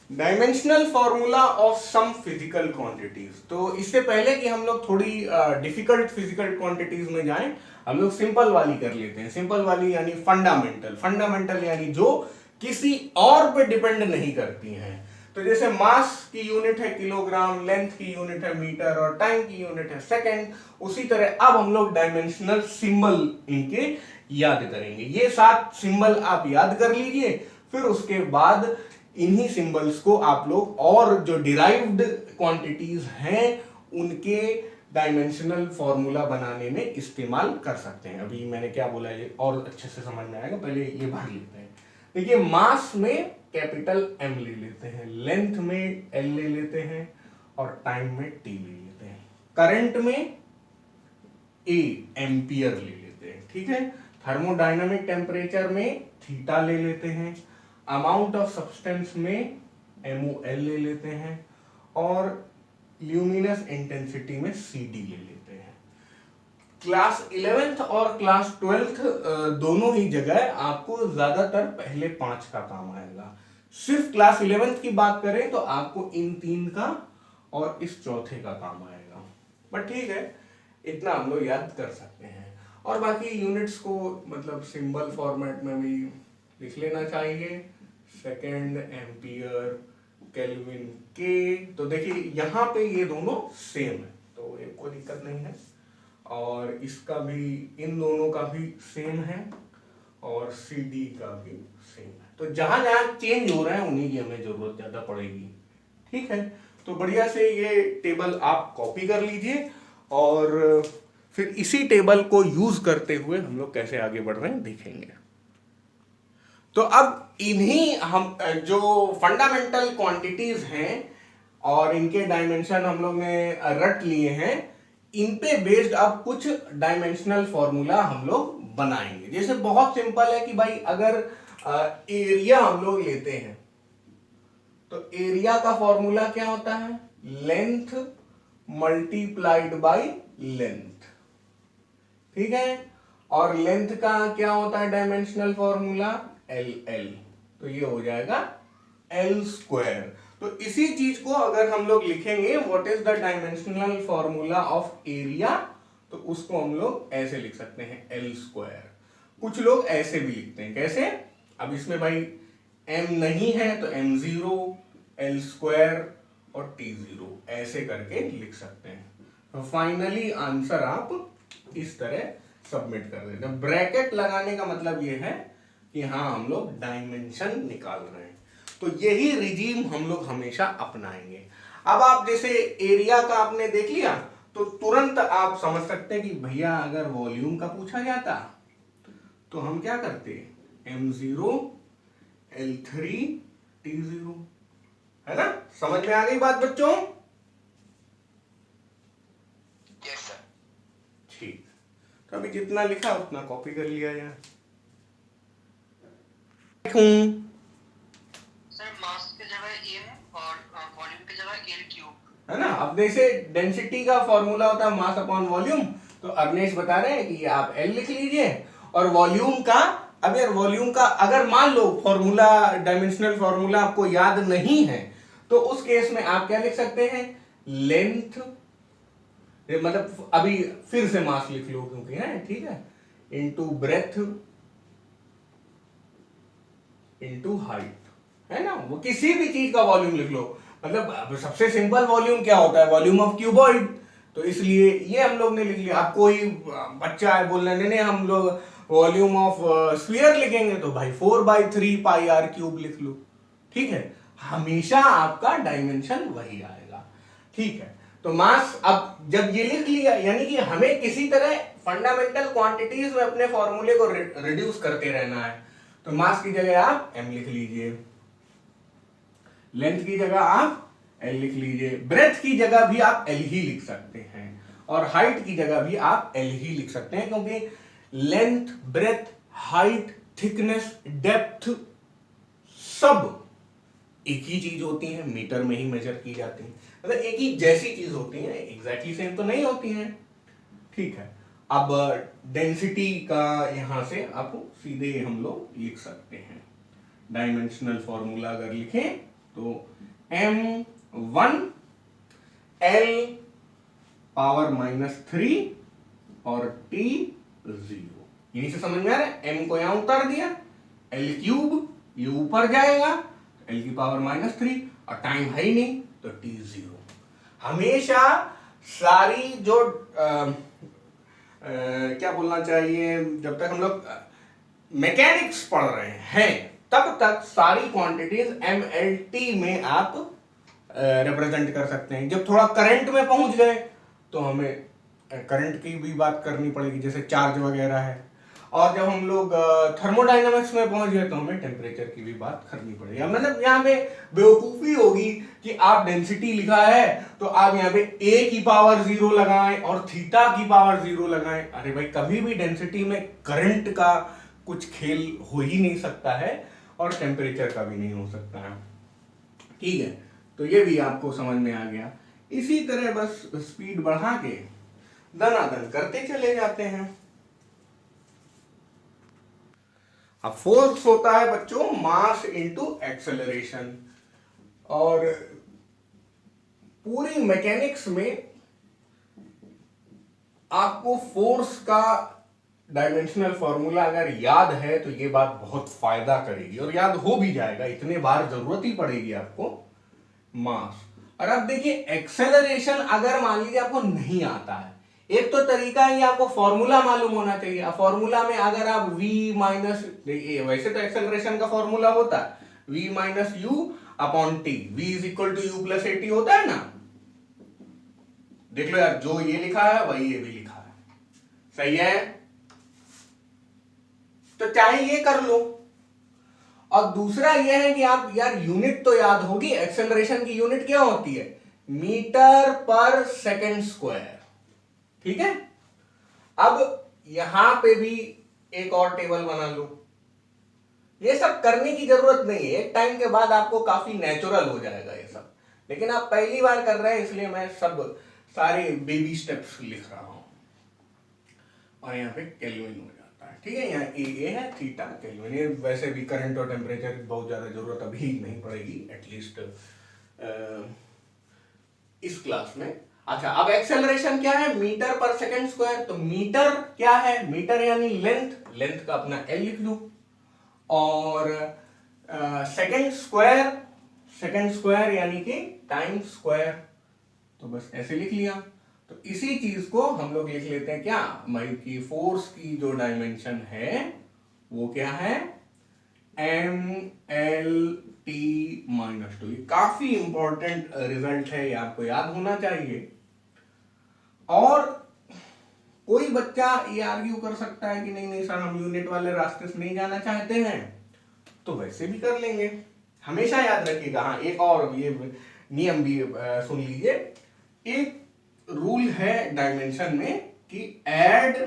Dimensional formula of some physical quantities. तो इससे पहले कि हम लोग थोड़ी डिफिकल्ट फिजिकल क्वांटिटीज में जाएं, हम लोग सिंपल वाली कर लेते हैं। सिंपल वाली यानी फंडामेंटल। फंडामेंटल यानी जो किसी और पे डिपेंड नहीं करती हैं। तो जैसे मास की यूनिट है किलोग्राम, लेंथ की यूनिट है मीटर और टाइम की यूनिट है सेकंड, उसी तरह अब हम लोग डायमेंशनल सिंबल इनके याद करेंगे। ये 7 सिंबल आप याद कर लीजिए, फिर उसके बाद इन्हीं सिंबल्स को आप लोग और जो डिराइव्ड क्वांटिटीज हैं उनके डायमेंशनल फॉर्मूला बनाने में इस्तेमाल कर सकते हैं। अभी मैंने क्या बोला ये और अच्छे से समझ में आएगा, पहले ये भर लेते हैं। देखिए, मास में कैपिटल एम ले लेते हैं, लेंथ में एल ले लेते हैं और टाइम में टी ले लेते हैं। करंट में ए एम्पियर ले लेते हैं, ठीक है। थर्मोडायनामिक टेम्परेचर में थीटा ले लेते हैं। अमाउंट ऑफ सब्सटेंस में MOL ले लेते हैं और ल्यूमिनस इंटेंसिटी में CD ले लेते हैं। क्लास 11th और क्लास 12th दोनों ही जगह आपको ज्यादातर पहले 5 का काम आएगा। सिर्फ क्लास 11th की बात करें तो आपको इन 3 का और इस चौथे का काम आएगा। बट ठीक है, इतना हम लोग याद कर सकते हैं। और बाकी यूनिट्स को मतलब सिंबल फॉर्मेट में भी लिख लेना चाहिए। सेकेंड, एम्पियर, केल्विन, के। तो देखिए यहाँ पे ये दोनों सेम है तो ये कोई दिक्कत नहीं है। और इसका भी, इन दोनों का भी सेम है और CD का भी सेम है। तो जहां जहां चेंज हो रहे हैं उन्हीं की हमें जरूरत ज्यादा पड़ेगी, ठीक है। तो बढ़िया से ये टेबल आप कॉपी कर लीजिए और फिर इसी टेबल को यूज करते हुए हम लोग कैसे आगे बढ़ रहे हैं देखेंगे। तो अब इन्हीं हम जो फंडामेंटल क्वांटिटीज हैं और इनके डायमेंशन हम लोग ने रट लिए हैं, इन पे बेस्ड अब कुछ डायमेंशनल फॉर्मूला हम लोग बनाएंगे। जैसे बहुत सिंपल है कि भाई अगर एरिया हम लोग लेते हैं तो एरिया का फॉर्मूला क्या होता है? लेंथ मल्टीप्लाइड बाय लेंथ, ठीक है। और लेंथ का क्या होता है डायमेंशनल फॉर्मूला? LL। तो ये हो जाएगा L स्क्वायर। तो इसी चीज को अगर हम लोग लिखेंगे what is the dimensional formula of area, तो उसको हम लोग ऐसे लिख सकते हैं L स्क्वायर। कुछ लोग ऐसे भी लिखते हैं, कैसे? अब इसमें भाई M नहीं है तो M0, L स्क्वायर और T0 ऐसे करके लिख सकते हैं। तो फाइनली आंसर आप इस तरह सबमिट कर देते हैं। ब्रैकेट लगाने का मतलब ये है कि हाँ हम लोग डायमेंशन निकाल रहे हैं। तो यही रिजीम हम लोग हमेशा अपनाएंगे। अब आप जैसे एरिया का आपने देख लिया तो तुरंत आप समझ सकते हैं कि भैया अगर वॉल्यूम का पूछा जाता तो हम क्या करते? M0 L3 T0, है ना? समझ में आ गई बात बच्चों? Yes sir. ठीक, तो अभी जितना लिखा उतना कॉपी कर लिया जाए। सर मास की जगह ए है और वॉल्यूम की जगह एल क्यूब, है ना? अब जैसे डेंसिटी का फॉर्मूला होता है मास अपॉन वॉल्यूम, तो अग्नेश बता रहे हैं कि आप L लिख लीजिए। और वॉल्यूम का, अब यार वॉल्यूम का अगर मान लो फॉर्मूला, डायमेंशनल फॉर्मूला आपको याद नहीं है तो उस केस में आप क्या लिख सकते हैं? लेंथ, मतलब अभी फिर से मास लिख लो क्योंकि है, ठीक है, इनटू ब्रेथ इनटू हाइट, है ना? वो किसी भी चीज का वॉल्यूम लिख लो। मतलब सबसे सिंपल वॉल्यूम क्या होता है? Volume of cuboid. तो इसलिए ये हम लोग ने लिख लिया। अब कोई बच्चा है बोल रहे नहीं हम लोग वॉल्यूम ऑफ स्फीयर लिखेंगे तो भाई 4/3 पाई r क्यूब लिख लो, ठीक है। हमेशा आपका डायमेंशन वही आएगा, ठीक है। तो मास अब जब ये लिख लिया यानी कि हमें किसी तरह फंडामेंटल क्वांटिटीज में अपने फॉर्मूले को रिड्यूस करते रहना है। तो मास की जगह आप m लिख लीजिए, लेंथ की जगह आप L लिख लीजिए, ब्रेथ की जगह भी आप L ही लिख सकते हैं और हाइट की जगह भी आप L ही लिख सकते हैं, क्योंकि length, breadth, height, thickness, depth सब एक ही चीज होती है, मीटर में ही मेजर की जाती है। मतलब एक ही जैसी चीज होती है, एग्जैक्टली सेम तो नहीं होती है, ठीक है। अब डेंसिटी का यहां से आप सीधे हम लोग लिख सकते हैं। डायमेंशनल फॉर्मूला अगर लिखें तो m1 l पावर -3 और t 0। यहीं से समझ में आ रहा है, m को यहां उतार दिया, l³ ये ऊपर जाएगा, l की पावर -3 और टाइम है ही नहीं तो t 0। हमेशा सारी जो क्या बोलना चाहिए, जब तक हम लोग मैकेनिक्स पढ़ रहे हैं तब तक सारी क्वांटिटीज mlt में आप रिप्रेजेंट कर सकते हैं। जब थोड़ा करंट में पहुंच गए तो हमें करंट की भी बात करनी पड़ेगी, जैसे चार्ज वगैरह है। और जब हम लोग थर्मोडायनामिक्स में पहुंच गए तो हमें टेम्परेचर की भी बात करनी पड़ेगी। मतलब यहाँ पे बेवकूफी होगी कि आप डेंसिटी लिखा है तो आप यहाँ पे a की पावर 0 लगाएं और थीटा की पावर 0 लगाएं। अरे भाई, कभी भी डेंसिटी में करंट का कुछ खेल हो ही नहीं सकता है और टेम्परेचर का भी नहीं हो सकता है। ठीक है, तो ये भी आपको समझ में आ गया। इसी तरह बस स्पीड बढ़ा के दनादन करते चले जाते हैं। अब फोर्स होता है बच्चों मास इनटू एक्सेलरेशन, और पूरी मैकेनिक्स में आपको फोर्स का डायमेंशनल फॉर्मूला अगर याद है तो ये बात बहुत फायदा करेगी, और याद हो भी जाएगा, इतने बार जरूरत ही पड़ेगी आपको मास। और अब देखिए एक्सेलरेशन अगर मान लीजिए आपको नहीं आता है, एक तो तरीका है आपको फॉर्मूला मालूम होना चाहिए। फॉर्मूला में अगर आप v माइनस, वैसे तो एक्सेलरेशन का फॉर्मूला होता है v minus u upon t, v is equal to u plus at होता है ना। देख लो यार, जो ये लिखा है वही ये भी लिखा है, सही है। तो चाहे ये कर लो, और दूसरा ये है कि आप यार यूनिट तो याद होगी, एक्सेलरेशन की यूनिट क्या होती है, मीटर पर सेकंड स्क्वायर। ठीक है, अब यहां पे भी एक और टेबल बना लो। ये सब करने की जरूरत नहीं है, एक टाइम के बाद आपको काफी नेचुरल हो जाएगा ये सब, लेकिन आप पहली बार कर रहे हैं इसलिए मैं सब सारे बेबी स्टेप्स लिख रहा हूं। और यहाँ पे केल्विन हो जाता है। ठीक है, यहाँ ए है, थीटा केल्विन। ये वैसे भी करंट और टेम्परेचर की बहुत ज्यादा जरूरत अभी नहीं पड़ेगी, एटलीस्ट इस क्लास में। अच्छा, अब एक्सेलरेशन क्या है, मीटर पर सेकंड स्क्वायर। तो मीटर क्या है, मीटर यानी लेंथ, लेंथ का अपना एल लिख दो, और सेकंड स्क्वायर, सेकंड स्क्वायर यानी कि टाइम स्क्वायर, तो बस ऐसे लिख लिया। तो इसी चीज को हम लोग लिख लेते हैं क्या, भाई की फोर्स की जो डायमेंशन है वो क्या है, mlt माइनस 2। काफी इंपॉर्टेंट रिजल्ट है, ये आपको याद होना चाहिए। और कोई बच्चा ये आर्ग्यू कर सकता है कि नहीं नहीं सर, हम यूनिट वाले रास्ते से नहीं जाना चाहते हैं, तो वैसे भी कर लेंगे। हमेशा याद रखिएगा, हाँ एक और ये नियम भी सुन लीजिए। एक रूल है डायमेंशन में कि add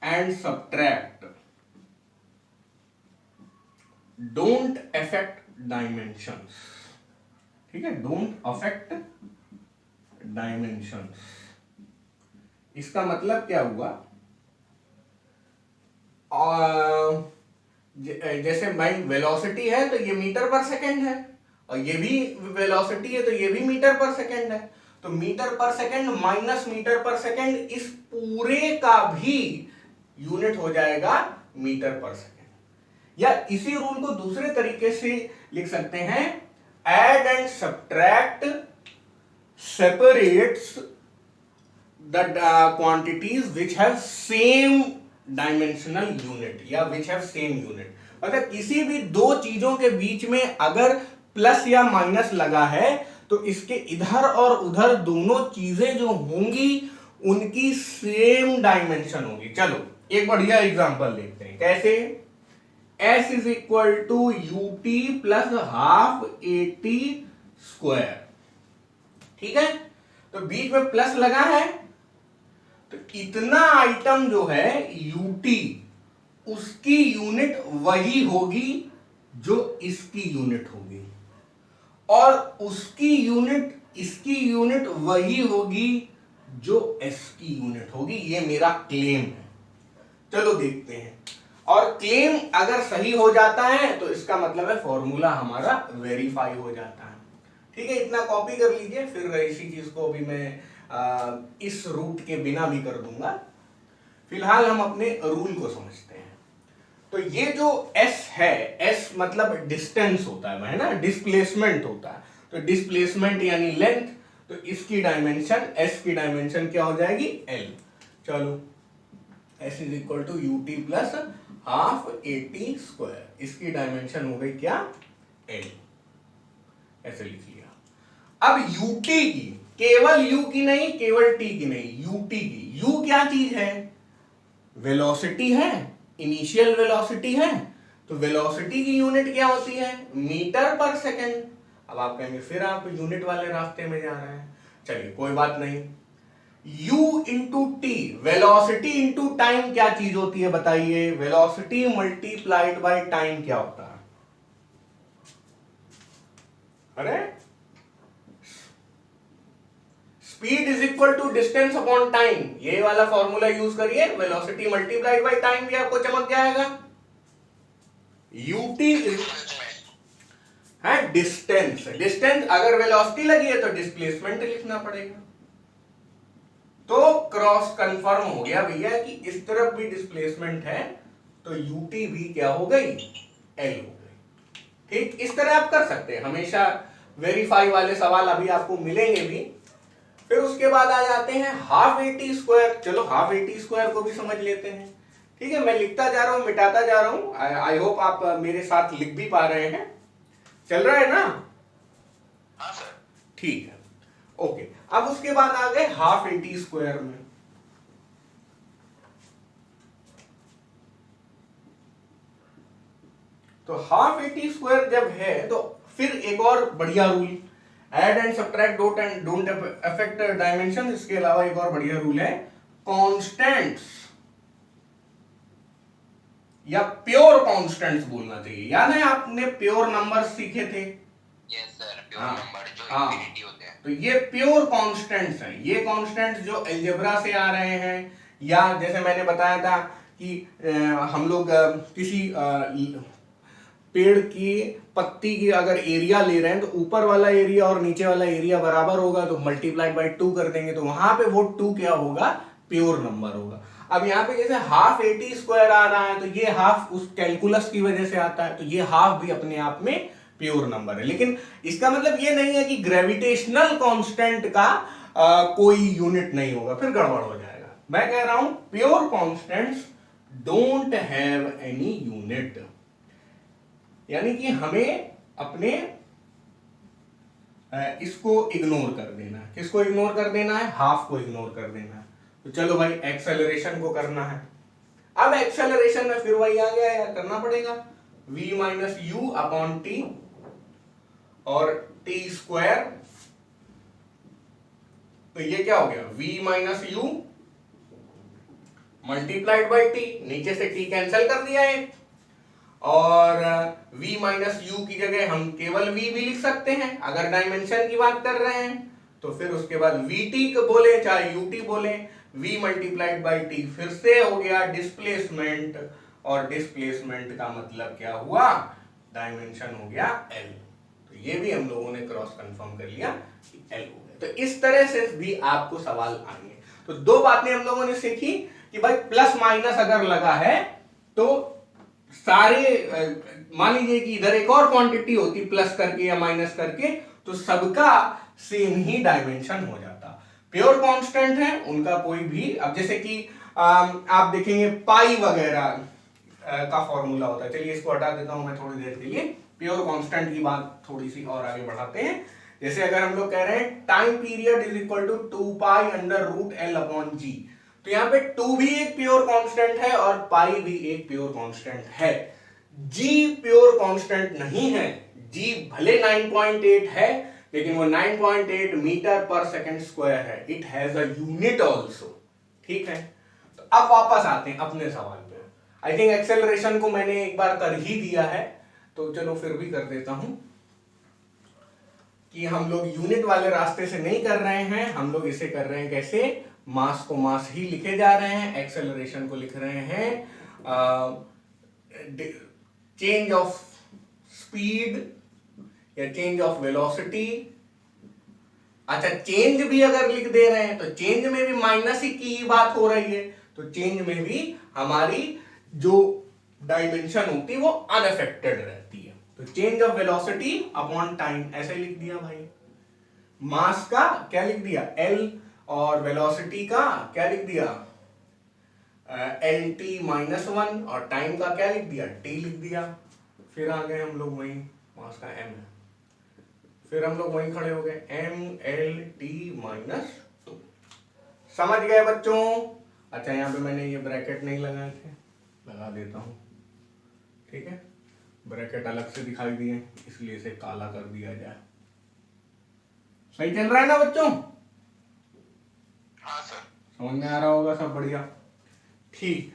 and subtract don't affect dimensions. ठीक है, डोंट अफेक्ट डायमेंशंस। इसका मतलब क्या हुआ, जैसे भाई वेलोसिटी है तो ये मीटर पर सेकंड है, और ये भी वेलोसिटी है तो ये भी मीटर पर सेकंड है। तो मीटर पर सेकंड माइनस मीटर पर सेकंड, इस पूरे का भी यूनिट हो जाएगा मीटर पर सेकंड। या इसी रूल को दूसरे तरीके से लिख सकते हैं, add and subtract separates the quantities which have same dimensional unit या which have same unit। मतलब किसी भी दो चीजों के बीच में अगर प्लस या माइनस लगा है तो इसके इधर और उधर दोनों चीजें जो होंगी उनकी सेम डायमेंशन होगी। चलो एक बढ़िया एग्जांपल देखते हैं, कैसे, s is equal to ut plus half at square. ठीक है, तो बीच में प्लस लगा है तो इतना आइटम जो है ut, उसकी यूनिट वही होगी जो इसकी यूनिट होगी, और उसकी यूनिट इसकी यूनिट वही होगी जो s की यूनिट होगी। ये मेरा क्लेम है। चलो देखते हैं। और क्लेम अगर सही हो जाता है तो इसका मतलब है फॉर्मूला हमारा वेरीफाई हो जाता है। ठीक है, इतना कॉपी कर लीजिए, फिर इसी चीज को अभी मैं इस रूट के बिना भी कर दूंगा। फिलहाल हम अपने रूल को समझते हैं। तो ये जो s है, s मतलब डिस्टेंस होता है ना, डिस्प्लेसमेंट होता है। तो डिस्प्लेसमेंट यानी लेंथ, तो इसकी डायमेंशन, s की डायमेंशन क्या हो जाएगी, l। चलो s is equal to u t plus half AT square, इसकी डायमेंशन हो गई क्या, l। ऐसे लिख लिया। अब ut की, केवल u की नहीं, केवल t की नहीं, ut की। u क्या चीज है, वेलोसिटी है, इनिशियल वेलोसिटी है। तो वेलोसिटी की यूनिट क्या होती है, मीटर पर सेकेंड। अब आप कहेंगे फिर आप यूनिट वाले रास्ते में जा रहे हैं। चलिए कोई बात नहीं, u into T, velocity into time क्या चीज होती है बताइए, वेलोसिटी मल्टीप्लाइड बाय टाइम क्या होता है, अरे speed is equal to distance upon time, ये वाला फॉर्मूला यूज करिए, वेलोसिटी मल्टीप्लाइड बाय टाइम भी आपको चमक जाएगा। ut है डिस्टेंस, डिस्टेंस अगर वेलोसिटी लगी है तो डिस्प्लेसमेंट लिखना पड़ेगा। तो क्रॉस कंफर्म हो गया भैया कि इस तरफ भी डिस्प्लेसमेंट है, तो ut भी क्या हो गई, l हो गई। ठीक, इस तरह आप कर सकते हैं, हमेशा वेरीफाई वाले सवाल अभी आपको मिलेंगे भी। फिर उसके बाद आ जाते हैं हाफ AT स्क्वायर। चलो हाफ AT स्क्वायर को भी समझ लेते हैं। ठीक है, मैं लिखता जा रहा हूं, मिटाता जा रहा हूं, आई होप आप मेरे साथ लिख भी पा रहे हैं, चल रहा है ना। हाँ सर। ठीक है, ओके। अब उसके बाद आ गए हाफ AT स्क्वायर में। तो हाफ AT स्क्वायर जब है तो फिर एक और बढ़िया rule, add and subtract don't affect dimension. इसके अलावा एक और बढ़िया रूल है, कांस्टेंट्स या प्योर कांस्टेंट्स बोलना चाहिए। याद है आपने प्योर नंबर सीखे थे, यस सर, प्योर हाँ, नंबर जो हाँ। इंफिनिटी होते हैं। तो ये प्योर कांस्टेंट्स हैं, ये कांस्टेंट्स जो अलजेब्रा से आ रहे हैं, या जैसे मैंने बताया था कि हम लोग किसी पेड़ की पत्ती की अगर एरिया ले रहे हैं तो ऊपर वाला एरिया और नीचे वाला एरिया बराबर होगा, तो मल्टीप्लाई बाय 2 कर देंगे, तो वहां पे वो 2 क्या होगा, प्योर नंबर होगा। अब यहाँ पे जैसे हाफ AT स्क्वायर आ रहा है, तो ये हाफ उस कैलकुलस की वजह से आता है, तो ये हाफ भी अपने आप में प्योर नंबर है। लेकिन इसका मतलब ये नहीं है कि ग्रेविटेशनल कांस्टेंट का कोई यूनिट नहीं होगा, फिर गड़बड़ हो जाएगा। मैं कह रहा हूं pure constants don't have any unit, यानी कि हमें अपने इसको इग्नोर कर देना है। किसको इग्नोर कर देना है, हाफ को इग्नोर कर देना है। तो चलो भाई एक्सेलरेशन को करना है। अब एक्सेलरेशन में फिर वही आ गया, यार करना पड़ेगा, v minus u upon T और टी स्क्वायर। तो ये क्या हो गया, v minus you multiplied by T, नीचे से t कैंसिल कर दिया है, और v माइनस यू की जगह हम केवल v भी लिख सकते हैं अगर डायमेंशन की बात कर रहे हैं। तो फिर उसके बाद vt को बोले चाहे ut बोले, v मल्टीप्लाइड बाई टी, फिर से हो गया डिस्प्लेसमेंट, और डिस्प्लेसमेंट का मतलब क्या हुआ, डायमेंशन हो गया l। तो ये भी हम लोगों ने क्रॉस कंफर्म कर लिया कि l हो गया। तो इस तरह से भी आपको सवाल आएंगे। तो दो बातें हम लोगों ने सीखी कि भाई प्लस माइनस अगर लगा है तो सारे, मान लीजिए कि इधर एक और क्वांटिटी होती प्लस करके या माइनस करके, तो सबका सेम ही डायमेंशन हो जाता। प्योर कांस्टेंट है उनका कोई भी, अब जैसे कि आप देखेंगे पाई वगैरह का फॉर्मूला होता है। चलिए इसको हटा देता हूं मैं थोड़ी देर के लिए, प्योर कांस्टेंट की बात थोड़ी सी और आगे बढ़ाते हैं। जैसे अगर हम लोग कह रहे हैं time period is equal to 2 pi under root L upon G, तो यहाँ पे 2 भी एक प्योर कांस्टेंट है और पाई भी एक प्योर कांस्टेंट है। जी प्योर कांस्टेंट नहीं है, जी भले 9.8 है लेकिन वो 9.8 मीटर पर सेकंड स्क्वायर है, it has a unit also. ठीक है, तो अब वापस आते हैं अपने सवाल पे। आई थिंक एक्सेलरेशन को मैंने एक बार कर ही दिया है, तो चलो फिर भी कर देता हूं कि हम लोग यूनिट वाले रास्ते से नहीं कर रहे हैं, हम लोग इसे कर रहे हैं कैसे, मास को मास ही लिखे जा रहे हैं, एक्सेलरेशन को लिख रहे हैं चेंज ऑफ स्पीड या चेंज ऑफ वेलोसिटी। अच्छा, चेंज भी अगर लिख दे रहे हैं तो चेंज में भी माइनस ही की बात हो रही है, तो चेंज में भी हमारी जो डायमेंशन होती है वो अनअफेक्टेड रहती है। तो change of velocity upon time ऐसे लिख दिया भाई। मास का क्या लिख दिया, एल, और वेलोसिटी का क्या लिख दिया, एल टी माइनस वन, और टाइम का क्या लिख दिया, टी लिख दिया। फिर आ गए हम लोग वहीं, मास का एम है, फिर हम लोग वहीं खड़े हो गए, M L T minus two. समझ गए बच्चों? अच्छा, यहाँ पे मैंने ये ब्रैकेट नहीं लगाए थे, लगा देता हूं, ठीक है, ब्रैकेट अलग से दिखाई दिए इसलिए इसे काला कर दिया जाए। सही चल रहा है ना बच्चों? हाँ सर। समझ में आ रहा होगा सब? बढ़िया, ठीक।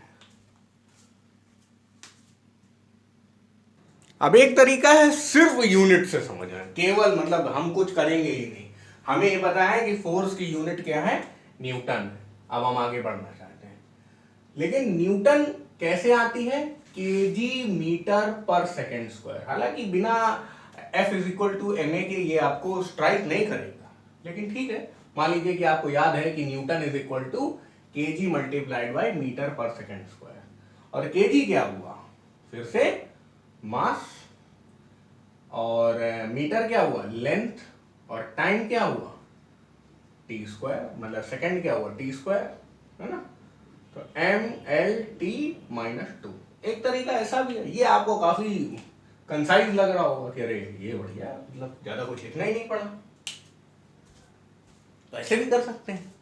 अब एक तरीका है सिर्फ यूनिट से समझना, केवल मतलब हम कुछ करेंगे ही नहीं, हमें ये पता है कि फोर्स की यूनिट क्या है, न्यूटन। अब हम आगे बढ़ना चाहते हैं, लेकिन न्यूटन कैसे आती है, केजी मीटर पर सेकेंड स्क्वायर। हालांकि बिना F is equal to m a के ये आपको स्ट्राइक नहीं करेगा, लेकिन ठीक है, मान लीजिए कि आपको याद है कि newton is equal to KG multiplied by metre पर सेकेंड स्क्वायर, और केजी क्या हुआ, फिर से मास, और मीटर क्या हुआ, लेंथ, और टाइम क्या हुआ, टी स्क्वायर, मतलब सेकेंड क्या हुआ, टी स्क्वायर, है ना। तो M L T minus two. एक तरीका ऐसा भी है, ये आपको काफी कंसाइज लग रहा होगा कि अरे ये बढ़िया, मतलब ज्यादा कुछ लिखना ही नहीं पड़ा, तो ऐसे भी कर सकते हैं।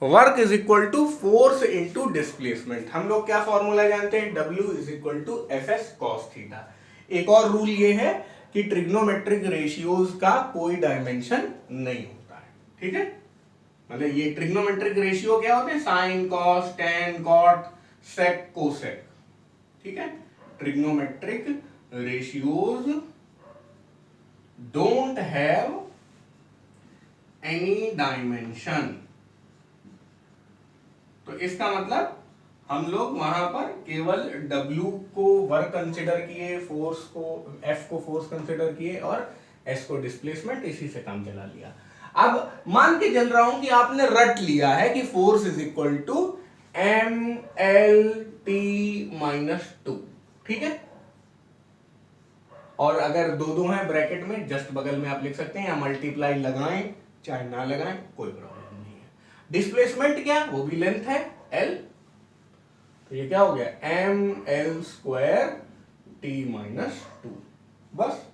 Work is equal to force into displacement. हम लोग क्या फॉर्मूला जानते हैं, W is equal to F S cos theta. एक और रूल ये है कि ट्रिग्नोमेट्रिक रेशियोज का कोई डायमेंशन नहीं होता है, ठीक है। मतलब ये ट्रिग्नोमेट्रिक रेशियो क्या होते हैं, साइन, कॉस, टेन, कॉट, सेक, कोसेक, ठीक है। Trigonometric ratios don't have any dimension. तो इसका मतलब हम लोग वहां पर केवल W को वर्क कंसिडर किए, फोर्स को, F को फोर्स कंसिडर किए, और S को डिस्प्लेसमेंट, इसी से काम चला लिया। अब मान के चल रहा हूं कि आपने रट लिया है कि force is equal to M L T minus two, ठीक है। और अगर दो दो है ब्रैकेट में, जस्ट बगल में आप लिख सकते हैं, या मल्टीप्लाई लगाएं चाहे ना लगाएं, कोई प्रॉब्लम नहीं है। डिस्प्लेसमेंट क्या, वो भी लेंथ है, L, तो ये क्या हो गया, M L square T minus two. बस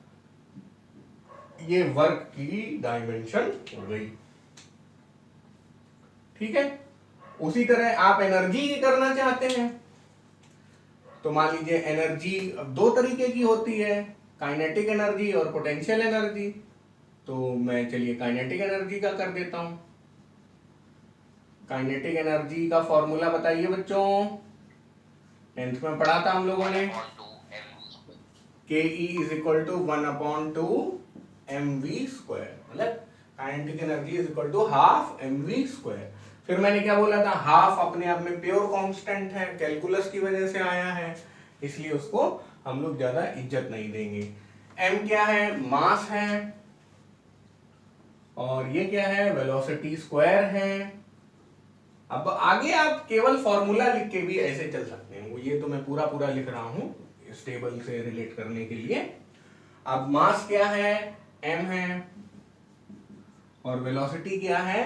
ये वर्क की डायमेंशन हो गई, ठीक है। उसी तरह आप एनर्जी की करना चाहते हैं, तो मान लीजिए एनर्जी अब दो तरीके की होती है, काइनेटिक एनर्जी और पोटेंशियल एनर्जी। तो मैं चलिए काइनेटिक एनर्जी का कर देता हूं। काइनेटिक एनर्जी का फॉर्मूला बताइए बच्चों, 10th में पढ़ा था हम लोगों ने, K E is equal to 1/2 mv square, मतलब kinetic energy is equal to half mv square. फिर मैंने क्या बोला था, हाफ अपने आप में प्योर कांस्टेंट है, कैलकुलस की वजह से आया है, इसलिए उसको हम लोग ज्यादा इज्जत नहीं देंगे। m क्या है, मास है, और ये क्या है, वेलोसिटी स्क्वायर है। अब आगे आप केवल फॉर्मूला लिख के भी ऐसे चल सकते हैं, ये तो मैं पूरा पूरा लिख रहा हूं इस टेबल से रिलेट करने के लिए। अब मास क्या है, m है, और वेलोसिटी क्या है,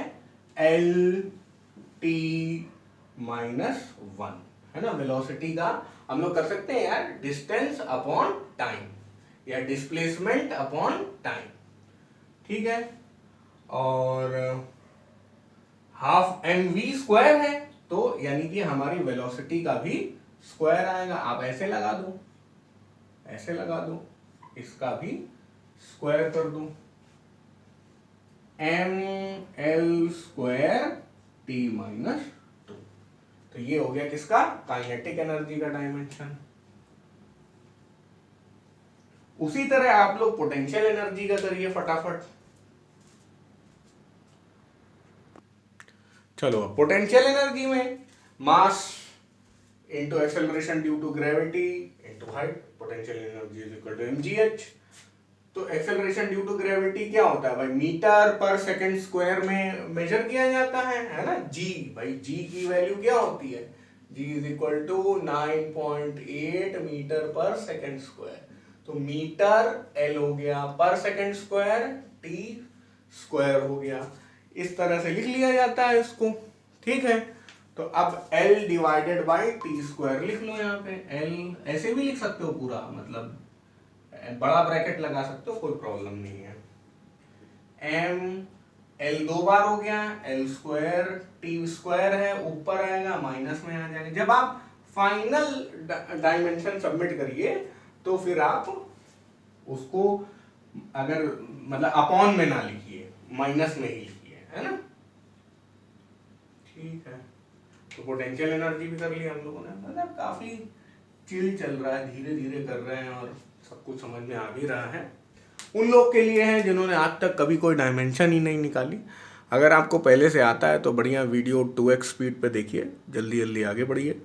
एल टी माइनस वन, है ना। वेलोसिटी का हम लोग कर सकते हैं यार, डिस्टेंस अपॉन टाइम, या डिस्प्लेसमेंट अपॉन टाइम, ठीक है। और हाफ एम वी स्क्वायर है, तो यानी कि हमारी वेलोसिटी का भी स्क्वायर आएगा। आप ऐसे लगा दो, ऐसे लगा दो, इसका भी स्क्वायर कर दो, M L square T minus two. तो ये हो गया किसका, काइनेटिक एनर्जी का डायमेंशन। उसी तरह आप लोग पोटेंशियल एनर्जी का करिए फटाफट। चलो, पोटेंशियल एनर्जी में मास into acceleration due to gravity into height, potential energy is equal to mgh। तो एक्सेलरेशन ड्यू टू ग्रेविटी क्या होता है भाई, मीटर पर सेकंड स्क्वायर में मेजर किया जाता है ना। जी भाई, जी की वैल्यू क्या होती है, जी इज इक्वल टू 9.8 मीटर पर सेकंड स्क्वायर। तो मीटर एल हो गया, पर सेकंड स्क्वायर टी स्क्वायर हो गया। इस तरह से लिख लिया जाता है इसको, ठीक है। तो अब L divided by T square लिख लो यहाँ पे। L ऐसे भी लिख सकते हो पूरा, मतलब बड़ा ब्रैकेट लगा सकते हो, कोई प्रॉब्लम नहीं है। M L 2 बार हो गया, L स्क्वायर टी स्क्वायर है, ऊपर आएगा माइनस में आ जाएगा। जब आप फाइनल डायमेंशन सबमिट करिए तो फिर आप उसको अगर मतलब अपॉन में ना लिखिए, माइनस में ही लिखिए, है ना। ठीक है, तो पोटेंशियल एनर्जी भी कर लिया हम लोगों ने। मतलब काफी चिल चल रहा है, धीरे धीरे कर रहे हैं और सब कुछ समझ में आ भी रहा है। उन लोग के लिए है जिन्होंने आज तक कभी कोई डायमेंशन ही नहीं निकाली। अगर आपको पहले से आता है तो बढ़िया वीडियो 2x स्पीड पे देखिए, जल्दी जल्दी आगे बढ़िए।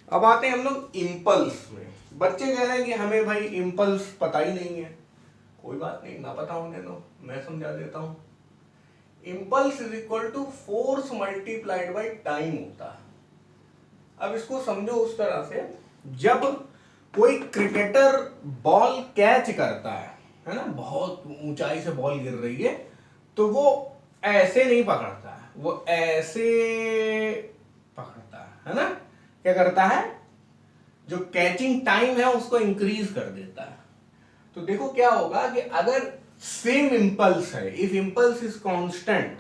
अब आते हैं हम लोग इम्पल्स में। बच्चे कह रहे हैं कि हमें भाई इम्पल्स पता ही नहीं है। कोई बात नहीं, ना पता होने दो, मैं समझा देता हूं। Impulse is equal to force multiplied by time होता है। अब इसको समझो उस तरह से, जब कोई क्रिकेटर बॉल कैच करता है ना, बहुत ऊंचाई से बॉल गिर रही है, तो वो ऐसे नहीं पकड़ता है, वो ऐसे पकड़ता है ना। क्या करता है, जो कैचिंग टाइम है उसको इंक्रीज कर देता है। तो देखो क्या होगा कि अगर सेम इंपल्स है, इफ इंपल्स इज कांस्टेंट,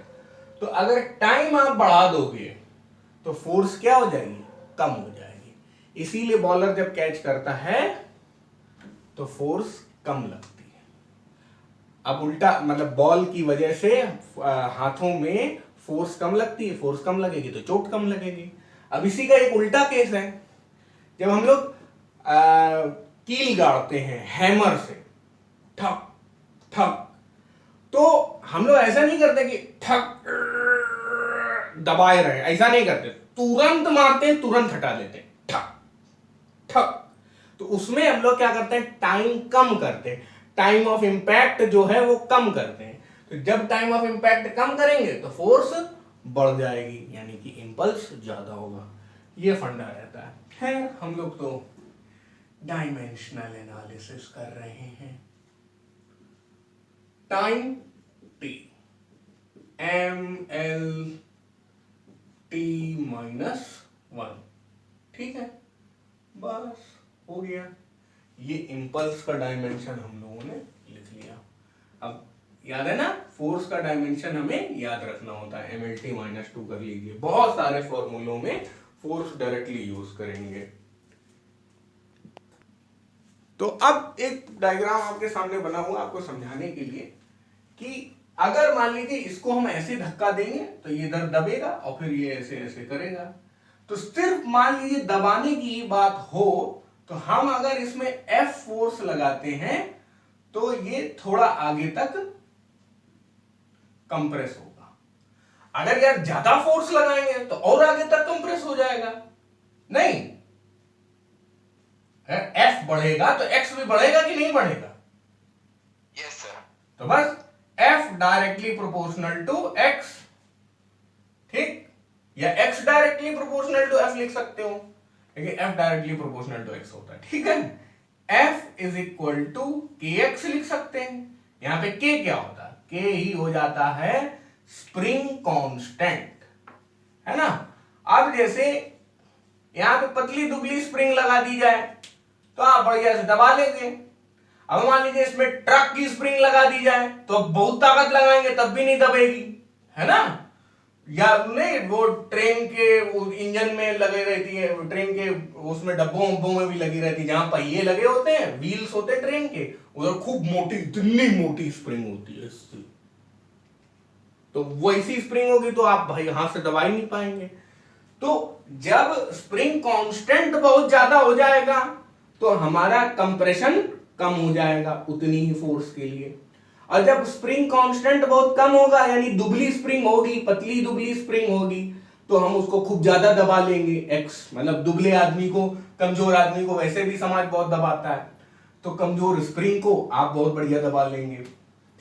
तो अगर टाइम आप बढ़ा दोगे तो फोर्स क्या हो जाएगी, कम हो जाएगी। इसीलिए बॉलर जब कैच करता है तो फोर्स कम लगती है। अब उल्टा मतलब बॉल की वजह से हाथों में फोर्स कम लगती है, फोर्स कम लगेगी तो चोट कम लगेगी। अब इसी का एक उल्टा केस है, जब हम लोग कील गाड़ते हैं हैमर से, ठक ठक, तो हम लोग ऐसा नहीं करते कि ठक दबाए रहे, ऐसा नहीं करते, तुरंत मारते हैं, तुरंत हटा लेते हैं, ठक ठक। तो उसमें हम लोग क्या करते हैं, टाइम कम करते हैं, टाइम ऑफ इंपैक्ट जो है वो कम करते हैं। तो जब टाइम ऑफ इंपैक्ट कम करेंगे तो फोर्स बढ़ जाएगी, यानी कि इंपल्स ज्यादा होगा। ये फंडा रहता है। हम लोग तो डायमेंशनल एनालिसिस कर रहे हैं। Time T, ml t minus 1, ठीक है, बस हो गया। ये इंपल्स का डायमेंशन हम लोगों ने लिख लिया। अब याद है ना, फोर्स का डायमेंशन हमें याद रखना होता है, mlt माइनस 2 कर लीजिए। बहुत सारे फॉर्मूलों में फोर्स डायरेक्टली यूज करेंगे। तो अब एक डायग्राम आपके सामने बना हुआ आपको समझाने के लिए कि अगर मान लीजिए इसको हम ऐसे धक्का देंगे तो ये इधर दबेगा और फिर ये ऐसे ऐसे करेगा। तो सिर्फ मान लीजिए दबाने की बात हो तो हम अगर इसमें F फोर्स लगाते हैं तो ये थोड़ा आगे तक कंप्रेस होगा। अगर यार ज्यादा फोर्स लगाएंगे तो और आगे तक कंप्रेस हो जाएगा। नहीं, F बढ़ेगा तो X भी बढ़ेगा कि नहीं बढ़ेगा? Yes sir. तो बस F directly proportional to X, ठीक, या X directly proportional to F लिख सकते हो, लेकिन F directly proportional to X होता है, ठीक है। F is equal to KX लिख सकते हैं। यहां पे K क्या होता है, K ही हो जाता है स्प्रिंग कांस्टेंट, है ना। अब जैसे यहां पे पतली दुबली स्प्रिंग लगा दी जाए तो आप बढ़िया से दबा लेंगे। अब मान लीजिए इसमें ट्रक की स्प्रिंग लगा दी जाए तो अब बहुत ताकत लगाएंगे तब भी नहीं दबेगी, है ना। या नहीं, वो ट्रेन के वो इंजन में लगे रहती है, ट्रेन के उसमें डब्बों उब्बों में भी लगी रहती है, जहां पहिए लगे होते हैं, व्हील्स होते हैं ट्रेन के, उधर खूब मोटी, इतनी मोटी स्प्रिंग होती है इससे। तो वैसी स्प्रिंग होगी तो आप भाई हाथ से दबा ही नहीं पाएंगे। तो जब स्प्रिंग कांस्टेंट बहुत ज्यादा हो जाएगा तो हमारा कंप्रेशन कम हो जाएगा उतनी ही फोर्स के लिए। और जब स्प्रिंग कांस्टेंट बहुत कम होगा, यानी दुबली स्प्रिंग होगी, पतली दुबली स्प्रिंग होगी, तो हम उसको खूब ज्यादा दबा लेंगे, एक्स मतलब दुबले आदमी को, कमजोर आदमी को वैसे भी समाज बहुत दबाता है, तो कमजोर स्प्रिंग को आप बहुत बढ़िया दबा लेंगे।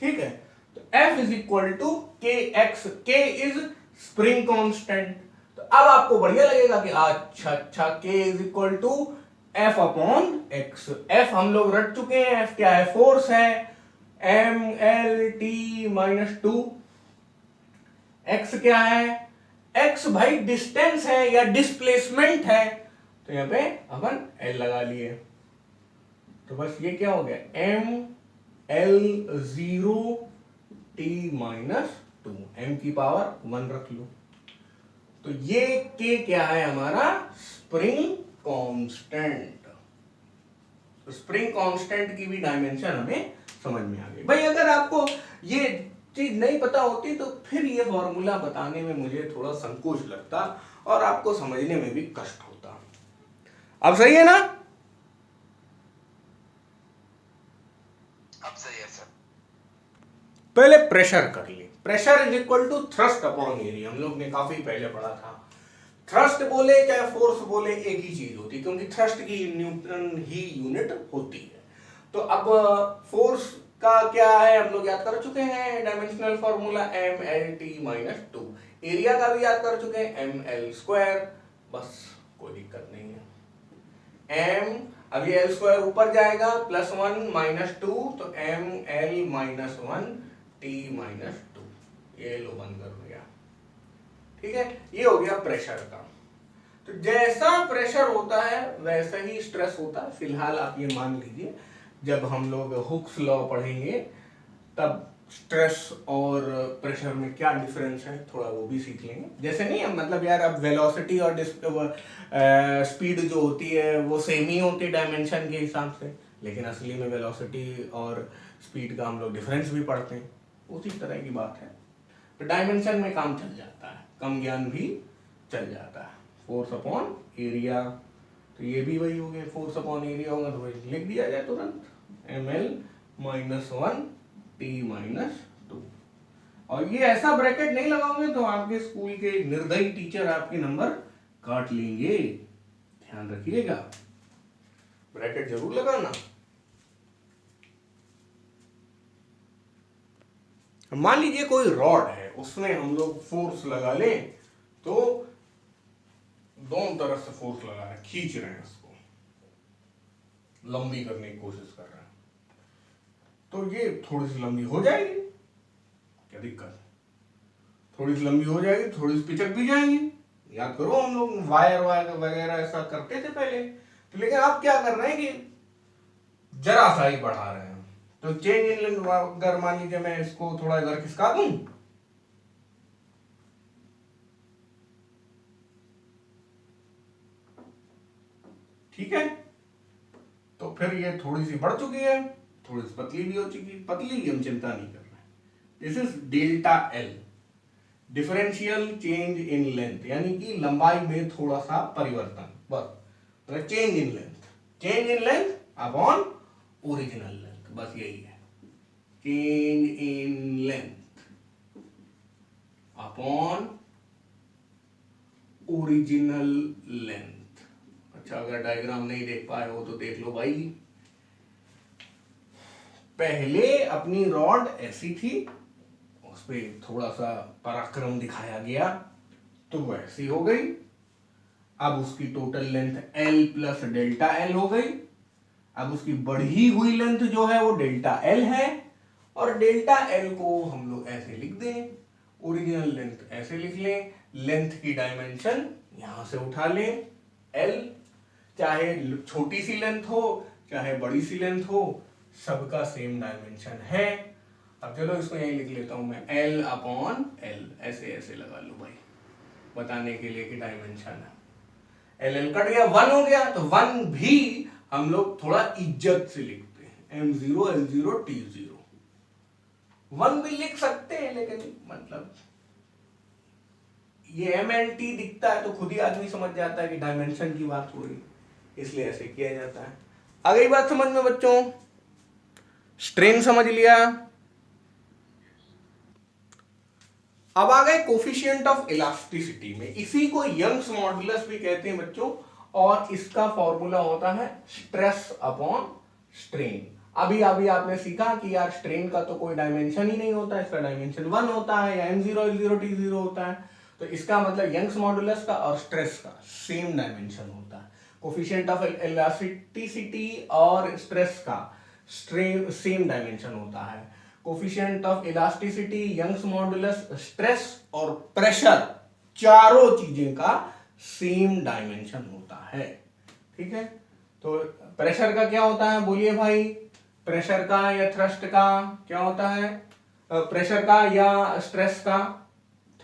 ठीक है, तो F is equal to K X, K is spring constant. तो अब आपको बढ़िया लगेगा कि अच्छा K is equal to F upon X. F हम लोग रट चुके हैं, एफ क्या है, फोर्स है, M L T minus two. X क्या है, एक्स भाई डिस्टेंस है या डिस्प्लेसमेंट है, तो यहां पे अपन एल लगा लिए। तो बस ये क्या हो गया, M L zero T minus two, M की पावर 1 रख लो। तो ये के क्या है हमारा, स्प्रिंग कांस्टेंट। तो स्प्रिंग कांस्टेंट की भी डायमेंशन हमें समझ में आ गई। भाई अगर आपको ये चीज नहीं पता होती तो फिर ये फॉर्मूला बताने में मुझे थोड़ा संकोच लगता और आपको समझने में भी कष्ट होता। अब सही है ना? अब सही है सर। पहले प्रेशर कर ले। Pressure is equal to thrust upon area, हम लोग ने काफी पहले पढ़ा था। थ्रस्ट बोले चाहे फोर्स बोले एक ही चीज होती है, क्योंकि थ्रस्ट की न्यूटन ही यूनिट होती है। तो अब फोर्स का क्या है हम लोग याद कर चुके हैं, dimensional formula M L T minus two. Area का भी याद कर चुके हैं, एम एल स्क्वायर। बस कोई दिक्कत नहीं है। एम अब ये एल स्क्वायर ऊपर जाएगा, +1 -2, तो M L -1 T minus two, ये लो बंद कर दिया। ठीक है, ये हो गया प्रेशर का। तो जैसा प्रेशर होता है वैसा ही स्ट्रेस होता है। फिलहाल आप ये मान लीजिए, जब हम लोग हुक्स लॉ पढ़ेंगे तब स्ट्रेस और प्रेशर में क्या डिफरेंस है थोड़ा वो भी सीख लेंगे। जैसे नहीं मतलब यार, अब वेलोसिटी और स्पीड जो होती है वो सेम ही होती है डायमेंशन के हिसाब से, लेकिन असली में वेलोसिटी और स्पीड का हम लोग डिफरेंस भी पढ़ते हैं, उसी तरह की बात है। तो डायमेंशन में काम चल जाता है, कम ज्ञान भी चल जाता है। फोर्स अपॉन एरिया, तो ये भी वही हो गया, फोर्स अपॉन एरिया होगा तो वही लिख दिया जाए तुरंत, M L -1 T minus two. और ये ऐसा ब्रैकेट नहीं लगाओगे तो आपके स्कूल के निर्दयी टीचर आपके नंबर काट लेंगे, ध्यान रखिएगा, ब्रैकेट जरूर लगाना। मान लीजिए कोई रॉड है, उसमें हम लोग फोर्स लगा लें, तो दोनों तरफ से फोर्स लगा रहे हैं, खींच रहे हैं उसको, लंबी करने की कोशिश कर रहे हैं, तो ये थोड़ी सी लंबी हो जाएगी, क्या दिक्कत है, थोड़ी सी लंबी हो जाएगी, थोड़ी सी पिचक भी जाएंगी। याद करो हम लोग वायर वगैरह ऐसा करते थे पहले, तो लेकिन आप क्या कर रहे हैं कि जरा सा ही बढ़ा रहे हैं। तो चेंज इन लेंथ, अगर मान लीजिए मैं इसको थोड़ा इधर खिसका दूं, ठीक है, तो फिर ये थोड़ी सी बढ़ चुकी है, थोड़ी सी पतली भी हो चुकी है, पतली की हम चिंता नहीं कर रहे। This is delta L, differential change in length, यानी कि लंबाई में थोड़ा सा परिवर्तन, बस मतलब change in length, change in length upon original length, बस यही है, change in length upon original length. अच्छा, अगर डायग्राम नहीं देख पाए हो तो देख लो भाई, पहले अपनी रॉड ऐसी थी, उस पर थोड़ा सा पराक्रम दिखाया गया तो वैसी हो गई। अब उसकी total length L plus delta L हो गई। अब उसकी बढ़ी हुई लेंथ जो है वो डेल्टा L है, और डेल्टा L को हम लोग ऐसे लिख दें, ओरिजिनल लेंथ ऐसे लिख लें, लेंथ की डायमेंशन यहां से उठा लें L, चाहे छोटी सी लेंथ हो चाहे बड़ी सी लेंथ हो, सबका सेम डायमेंशन है। अब चलो इसको यही लिख लेता हूं मैं, L अपॉन L, ऐसे ऐसे लगा लो भाई, बताने के लिए कि डायमेंशन है। एल एल कट गया, 1 हो गया, तो 1 भी हम लोग थोड़ा इज्जत से लिखते हैं, M0 L0 T0, 1 भी लिख सकते हैं, लेकिन मतलब ये MLT दिखता है तो खुद ही आदमी समझ जाता है कि डायमेंशन की बात हो रही, इसलिए ऐसे किया जाता है। आ गई बात समझ में बच्चों? स्ट्रेन समझ लिया, अब आ गए कोफिशिएंट ऑफ इलास्टिसिटी में, इसी को यंग्स मॉडुलस भी कहते हैं बच्चों, और इसका फॉर्मूला होता है स्ट्रेस अपॉन स्ट्रेन। अभी अभी आपने सीखा कि यार स्ट्रेन का तो कोई डायमेंशन ही नहीं होता, इसका डायमेंशन 1 होता है, या m0 l0 t0 होता है। तो इसका मतलब यंग्स मॉडुलस का और स्ट्रेस का सेम डायमेंशन होता है। कोफिशिएंट ऑफ इलास्टिसिटी और स्ट्रेस का स्ट्रेन सेम डायमेंशन होता है। Coefficient of elasticity, Young's modulus, stress और प्रेशर, चारों चीजें का सेम डायमेंशन होता है। ठीक है, तो प्रेशर का क्या होता है बोलिए भाई, प्रेशर का या थ्रस्ट का क्या होता है, प्रेशर का या स्ट्रेस का,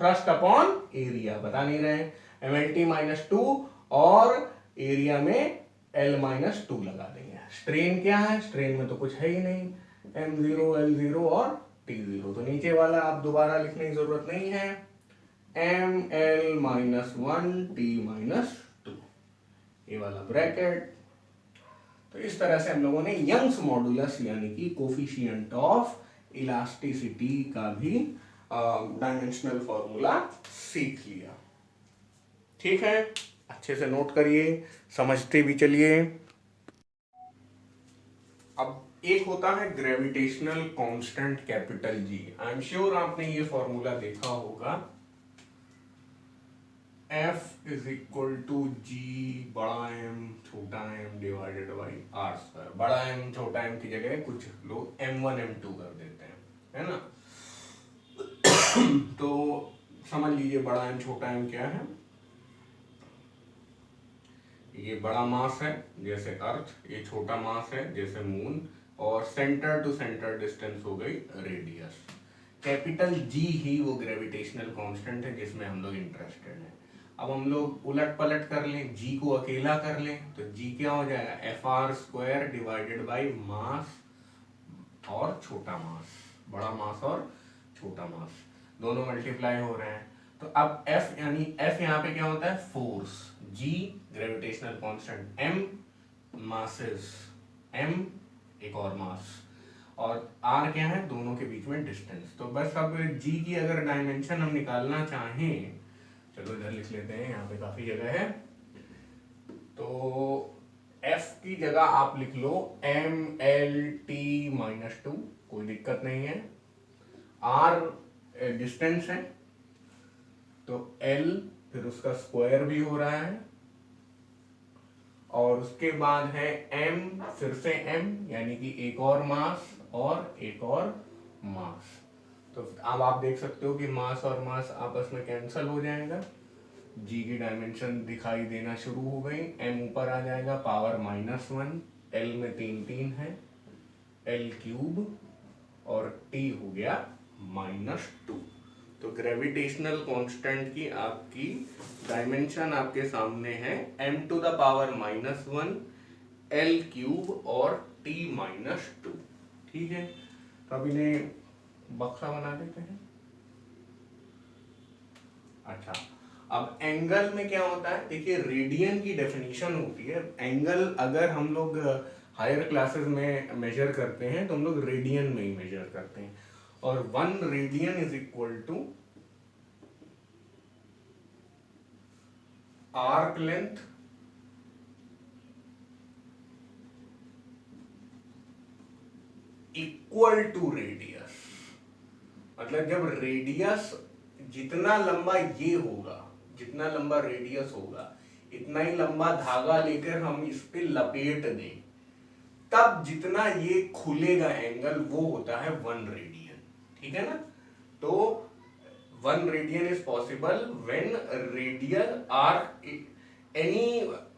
थ्रस्ट अपॉन एरिया, बता नहीं रहे, mlt माइनस 2 और एरिया में l माइनस 2 लगा देंगे। स्ट्रेन क्या है, स्ट्रेन में तो कुछ है ही नहीं, m0 l0 और t0, तो नीचे वाला आप दोबारा लिखने की जरूरत नहीं है, ml माइनस 1 t माइनस 2, ये वाला ब्रैकेट। तो इस तरह से हम लोगों ने यंग्स मॉडुलस यानी कि कोफिशिएंट ऑफ इलास्टिसिटी का भी डायमेंशनल फॉर्मूला सीख लिया। ठीक है, अच्छे से नोट करिए, समझते भी चलिए। अब एक होता है gravitational constant capital G. I am sure आपने ये फॉर्मूला देखा होगा, F is equal to G बड़ा M छोटा m divided by R square. बड़ा M छोटा m की जगह कुछ लोग m1 m2 कर देते हैं, है ना। तो समझ लीजिए बड़ा M छोटा m क्या है, ये बड़ा मास है जैसे अर्थ, ये छोटा मास है जैसे मून, और सेंटर टू सेंटर डिस्टेंस हो गई रेडियस। कैपिटल जी ही वो ग्रेविटेशनल कांस्टेंट है जिसमें हम लोग इंटरेस्टेड हैं। अब हम लोग उलट पलट कर लें, जी को अकेला कर लें, तो जी क्या हो जाएगा, F R square divided by mass और छोटा मास, बड़ा मास और छोटा मास दोनों मल्टीप्लाई हो रहे हैं। तो अब F यानी F यहाँ पे क्या होता है, force, G gravitational constant, M masses, M एक और मास, और R क्या है, दोनों के बीच में डिस्टेंस। तो बस अब G की अगर डायमेंशन हम निकालना चाहें, चलो इधर लिख लेते हैं, यहाँ पे काफी जगह है, तो F की जगह आप लिख लो MLT माइनस 2, कोई दिक्कत नहीं है। R डिस्टेंस है, तो L फिर उसका स्क्वायर भी हो रहा है, और उसके बाद है M फिर से M यानी कि एक और मास और एक और मास। तो अब आप देख सकते हो कि मास और मास आपस में कैंसल हो जाएगा, G की डायमेंशन दिखाई देना शुरू हो गई, M ऊपर आ जाएगा पावर -1, L में 3 है, L क्यूब, और T हो गया -2। तो ग्रेविटेशनल कांस्टेंट की आपकी डायमेंशन आपके सामने है m to the power -1, L cube और T -2। ठीक है, तो अब इन्हें बक्सा बना देते हैं। अच्छा, अब एंगल में क्या होता है, देखिए रेडियन की डेफिनेशन होती है, एंगल अगर हम लोग हायर क्लासेस में मेजर करते हैं तो हम लोग रेडियन में ही मेजर करते हैं, और 1 radian is equal to arc length equal to radius. मतलब जब रेडियस जितना लंबा ये होगा, जितना लंबा रेडियस होगा, इतना ही लंबा धागा लेकर हम इस पे लपेट दें, तब जितना ये खुलेगा एंगल वो होता है 1 रेडियन। ठीक है ना, तो 1 radian is possible when radial arc any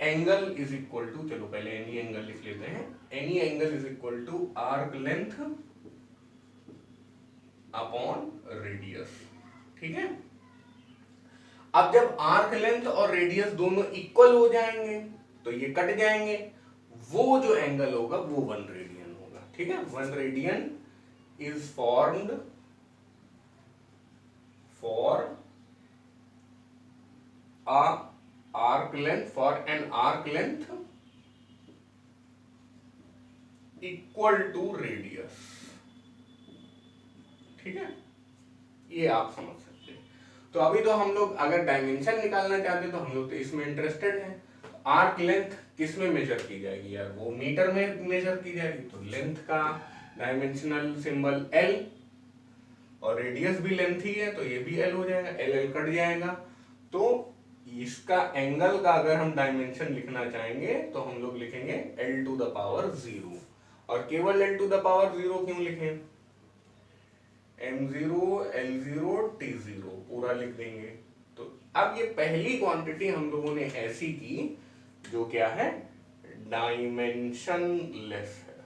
angle is equal to, चलो पहले एनी एंगल लिख लेते हैं, any angle is equal to arc length upon radius. ठीक है, अब जब आर्क लेंथ और रेडियस दोनों इक्वल हो जाएंगे तो ये कट जाएंगे, वो जो एंगल होगा वो 1 रेडियन होगा। ठीक है, 1 radian is formed for a arc length, for an arc length equal to radius। ठीक है, ये आप समझ सकते हैं। तो अभी तो हम लोग अगर डायमेंशन निकालना चाहते तो हम लोग तो इसमें इंटरेस्टेड हैं। आर्क लेंथ किस में मेजर की जाएगी यार, वो मीटर में मेजर की जाएगी, तो लेंथ का डायमेंशनल सिंबल L, और रेडियस भी लेंथ ही है तो ये भी L हो जाएगा, L कट जाएगा। तो इसका एंगल का अगर हम डायमेंशन लिखना चाहेंगे तो हम लोग लिखेंगे L टू द पावर 0, और केवल L टू द पावर 0 क्यों लिखें, M0 L0 T0 पूरा लिख देंगे। तो अब ये पहली क्वांटिटी हम लोगों ने ऐसी की जो क्या है, डायमेंशन लेस है,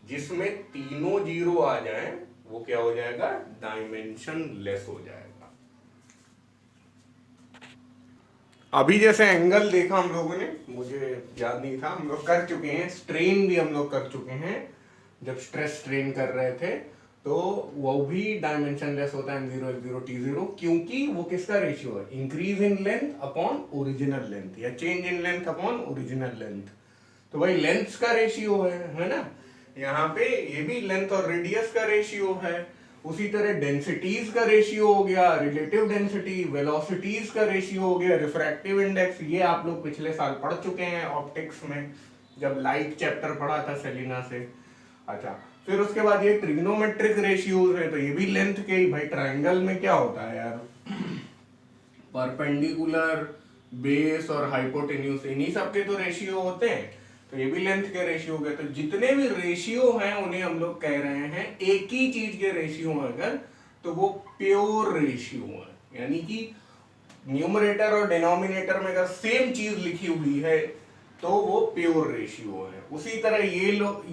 जिसमें तीनों जीरो आ जाएं, वो क्या हो जाएगा, डायमेंशन लेस हो जाएगा। अभी जैसे एंगल देखा हम लोगों ने, मुझे याद नहीं था, हम लोग कर चुके हैं, स्ट्रेन भी हम लोग कर चुके हैं, जब स्ट्रेस स्ट्रेन कर रहे थे तो वो भी डायमेंशन लेस होता है M0 L0 T0, क्योंकि वो किसका रेशियो है, increase in length upon original length, या change in length upon original length. तो भाई लेंथ का रेशियो है ना, यहाँ पे ये भी लेंथ और रेडियस का रेशियो है। उसी तरह डेंसिटीज का रेशियो हो गया, रिलेटिव डेंसिटी, वेलोसिटीज का रेशियो हो गया, रिफ्रैक्टिव इंडेक्स, ये आप लोग पिछले साल पढ़ चुके हैं ऑप्टिक्स में, जब लाइट चैप्टर पढ़ा था सेलिना से। अच्छा, फिर उसके बाद ये ट्रिग्नोमेट्रिक रेशियोज है, तो ये भी लेंथ के ही, भाई ट्रायंगल में क्या होता है यार, परपेंडिकुलर, बेस और हाइपोटेन्यूज, इन्हीं सब के तो रेशियो होते हैं, तो ये भी लेंथ के रेशियो हो गए। तो जितने भी रेशियो हैं उन्हें हम लोग कह रहे हैं, एक ही चीज के रेशियो अगर, तो वो प्योर रेशियो है, यानी कि न्यूमरेटर और डिनोमिनेटर में अगर सेम चीज लिखी हुई है तो वो प्योर रेशियो है। उसी तरह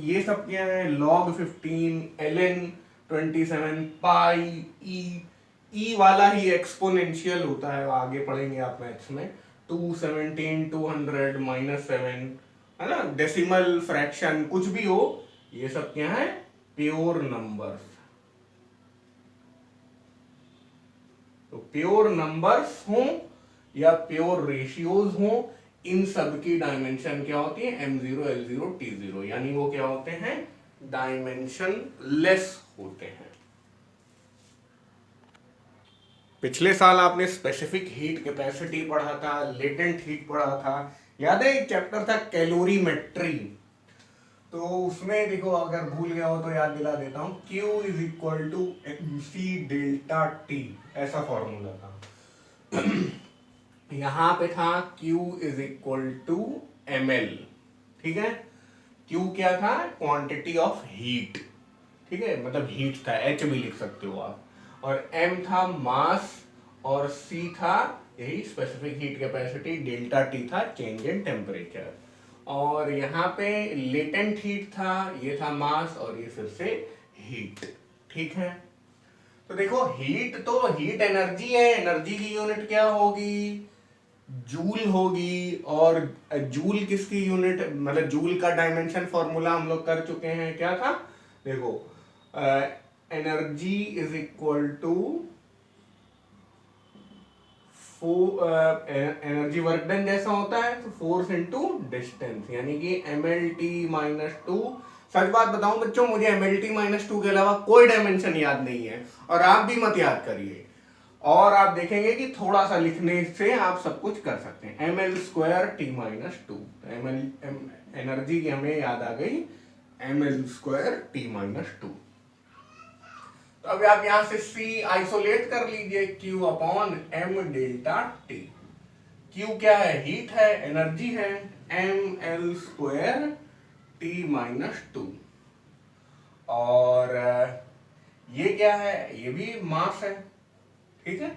ये सब क्या है, log 15, ln 27, पाई, ई वाला ही एक्सपोनेंशियल होता है, आगे पढ़ेंगे आप मैथ्स में, 217, 200, -7, है ना, डेसिमल, फ्रैक्शन, कुछ भी हो, ये सब क्या है, प्योर नंबर्स। तो प्योर नंबर्स हो या प्योर रेशियोज हो, इन सब की डायमेंशन क्या होती है, M0 L0 T0, यानी वो क्या होते हैं, डायमेंशन लेस होते हैं। पिछले साल आपने स्पेसिफिक हीट कैपेसिटी पढ़ा था, लेटेंट हीट पढ़ा था, याद है एक चैप्टर था कैलोरीमेट्री, तो उसमें देखो अगर भूल गया हो तो याद दिला देता हूं, Q is equal to MC delta T, ऐसा फॉर्मूला था। यहां पे था Q is equal to ml, ठीक है, Q क्या था, क्वांटिटी ऑफ हीट, ठीक है, मतलब हीट था, H भी लिख सकते हो आप, और M था मास, और C था यही specific heat capacity, delta T था चेंज इन टेम्परेचर, और यहाँ पे लेटेंट हीट था, ये था मास, और ये फिर से हीट, ठीक है। तो देखो हीट तो हीट एनर्जी है, एनर्जी की यूनिट क्या होगी, जूल होगी, और जूल किसकी यूनिट, मतलब जूल का डायमेंशन फॉर्मूला हम लोग कर चुके हैं, क्या था, देखो energy is equal to energy work done जैसा होता है, तो फोर्स इनटू डिस्टेंस, यानी कि MLT-2। सच बात बताऊं बच्चों, मुझे MLT-2 के अलावा कोई डायमेंशन याद नहीं है, और आप भी मत याद करिए, और आप देखेंगे कि थोड़ा सा लिखने से आप सब कुछ कर सकते हैं। ML2T-2, एनर्जी की हमें याद आ गई ML2T-2। तो अब आप यहां से C आइसोलेट कर लीजिए, Q upon M delta T। Q क्या है, हीट है, एनर्जी है, ML2T-2, और ये क्या है, ये भी मास है, ठीक है,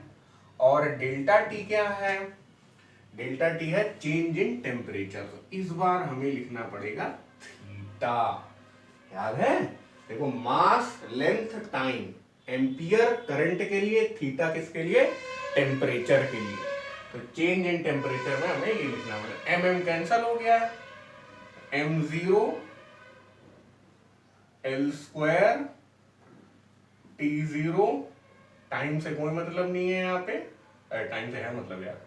और डेल्टा T क्या है, डेल्टा T है चेंज इन टेम्परेचर, तो इस बार हमें लिखना पड़ेगा थीटा, याद है, देखो मास, लेंथ, टाइम, एम्पियर करंट के लिए, थीटा किसके लिए, टेम्परेचर के लिए, तो चेंज इन टेम्परेचर में हमें ये लिखना पड़ेगा। MM कैंसल हो गया, M0 L2 T0, टाइम से कोई मतलब नहीं है यहाँ पे, टाइम से है मतलब यार,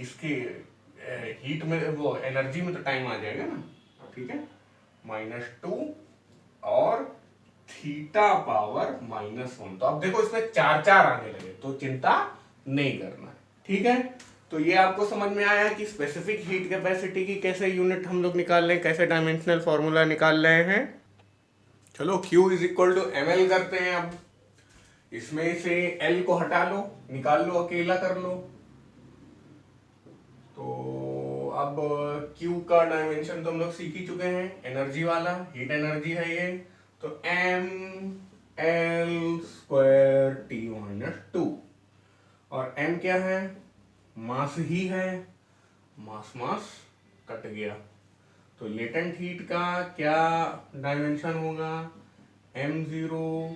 इसके हीट में, वो एनर्जी में तो टाइम आ जाएगा ना, ठीक है, -2 और थीटा पावर -1। तो अब देखो इसमें 4 आने लगे, तो चिंता नहीं करना है, ठीक है। तो ये आपको समझ में आया कि स्पेसिफिक हीट कैपेसिटी की कैसे यूनिट हम लोग निकाल रहे हैं, कैसे डायमेंशनल फॉर्मूला निकाल रहे हैं। चलो Q is equal to ml करते हैं। अब इसमें से L को हटा लो, निकाल लो, अकेला कर लो। तो अब Q का डायमेंशन तो हम लोग सीख ही चुके हैं, एनर्जी वाला, हीट एनर्जी है ये। तो mL²T-2 और m क्या है, मास ही है, मास मास कट गया। तो लेटेंट हीट का क्या डायमेंशन होगा, m0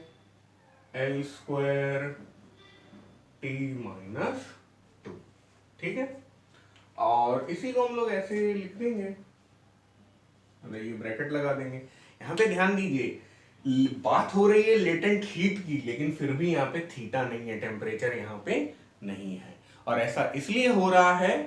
L²T-2, ठीक है। और इसी को हम लोग ऐसे लिख देंगे, मतलब ये ब्रैकेट लगा देंगे। यहाँ पे ध्यान दीजिए, बात हो रही है लेटेंट हीट की, लेकिन फिर भी यहाँ पे थीटा नहीं है, टेम्परेचर यहाँ पे नहीं है। और ऐसा इसलिए हो रहा है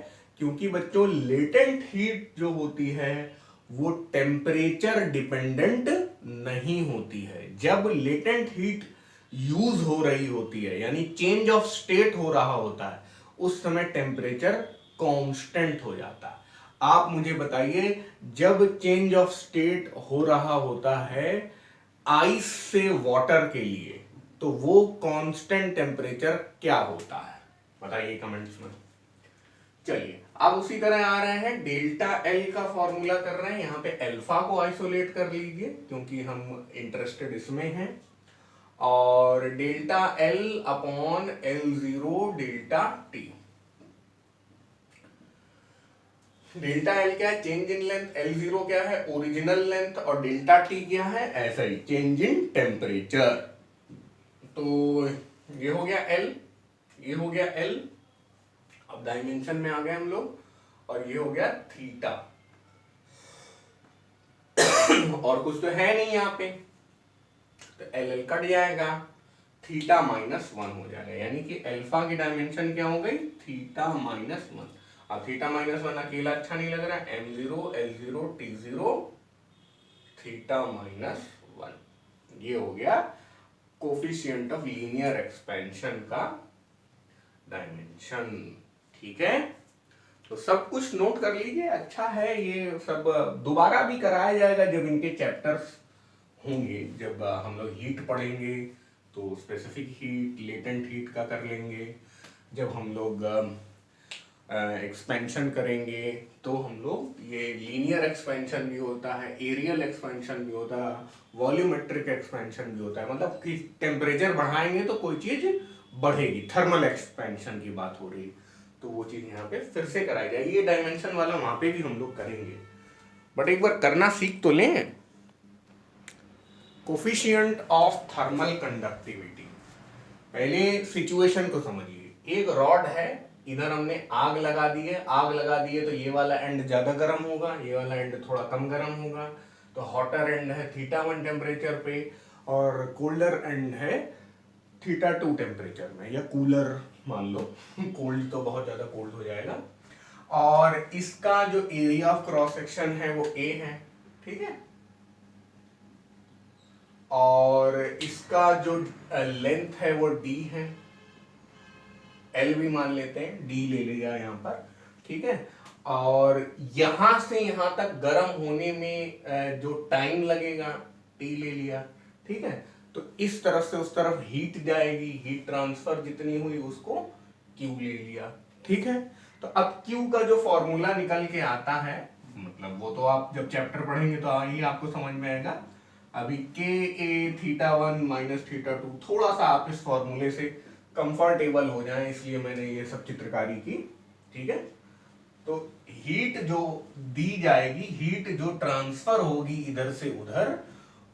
क्योंकि बच्चों लेटेंट हीट जो होती है वो टेम्परेचर डिपेंडेंट नहीं होती है। जब लेटेंट हीट यूज हो रही होती है, यानी चेंज ऑफ स्टेट हो रहा होता है, उस समय टेम्परेचर कांस्टेंट हो जाता है। आप मुझे बताइए, जब चेंज ऑफ स्टेट हो रहा होता है आइस से वाटर के लिए, तो वो कांस्टेंट टेम्परेचर क्या होता है, बताइए कमेंट्स में। चलिए अब उसी तरह आ रहे हैं, डेल्टा एल का फॉर्मूला कर रहे हैं। यहाँ पे अल्फा को आइसोलेट कर लीजिए क्योंकि हम इंटरेस्टेड इसमें हैं। और delta L upon L0 delta T. Delta L क्या है, चेंज इन लेंथ, L0 क्या है, ओरिजिनल लेंथ, और डेल्टा टी क्या है, ऐसा ही चेंज इन टेम्परेचर। तो ये हो गया L, ये हो गया L, अब डायमेंशन में आ गए हम लोग, और ये हो गया थीटा। और कुछ तो है नहीं यहाँ पे, तो LL कट जाएगा, थीटा -1 हो जाएगा, यानी कि अल्फा की डायमेंशन क्या हो गई, थीटा -1। अब थीटा -1 अकेला अच्छा नहीं लग रहा है, m0 L0 T0 थीटा -1, ये हो गया कोफिशिएंट ऑफ लीनियर एक्सपेंशन का डायमेंशन, ठीक है। तो सब कुछ नोट कर लीजिए, अच्छा है, ये सब दोबारा भी कराया जाएगा जब इनके चैप्टर्स होंगे, जब हम लोग हीट पढ़ेंगे तो स्पेसिफिक हीट, लेटेंट हीट का कर लेंगे। जब हम लोग एक्सपेंशन करेंगे तो हम लोग ये लीनियर एक्सपेंशन भी होता है, एरियल एक्सपेंशन भी होता है, वॉल्यूमेट्रिक एक्सपेंशन भी होता है, मतलब कि टेम्परेचर बढ़ाएंगे तो कोई चीज बढ़ेगी, थर्मल एक्सपेंशन की बात हो रही है, तो वो चीज यहाँ पे फिर से कराई जाएगी। ये डायमेंशन वाला वहां पे भी हम लोग करेंगे, बट एक बार करना सीख तो लें। कोफिशिएंट ऑफ थर्मल कंडक्टिविटी, पहले सिचुएशन को समझिए। एक रॉड है, इधर हमने आग लगा दी है, आग लगा दी है तो ये वाला एंड ज्यादा गर्म होगा, ये वाला एंड थोड़ा कम गर्म होगा। तो हॉटर एंड है θ1 टेम्परेचर पे, और कोल्डर एंड है θ2 टेम्परेचर में, या कूलर मान लो, कोल्ड तो बहुत ज्यादा कोल्ड हो जाएगा। और इसका जो एरिया ऑफ क्रॉस सेक्शन है वो A है, ठीक है। और इसका जो लेंथ है वो D है, L भी मान लेते हैं, D ले लिया यहाँ पर, ठीक है। और यहां से यहां तक गर्म होने में जो टाइम लगेगा T ले लिया, ठीक है। तो इस तरफ से उस तरफ हीट जाएगी, हीट ट्रांसफर जितनी हुई उसको Q ले लिया, ठीक है। तो अब Q का जो फॉर्मूला निकल के आता है, मतलब वो तो आप जब चैप्टर पढ़ेंगे तो ही आपको समझ में आएगा। अभी KA θ1 θ2, थोड़ा सा आप इस फॉर्मूले से कंफर्टेबल हो जाएं, इसलिए मैंने ये सब चित्रकारी की, ठीक है। तो हीट जो दी जाएगी, हीट जो ट्रांसफर होगी इधर से उधर,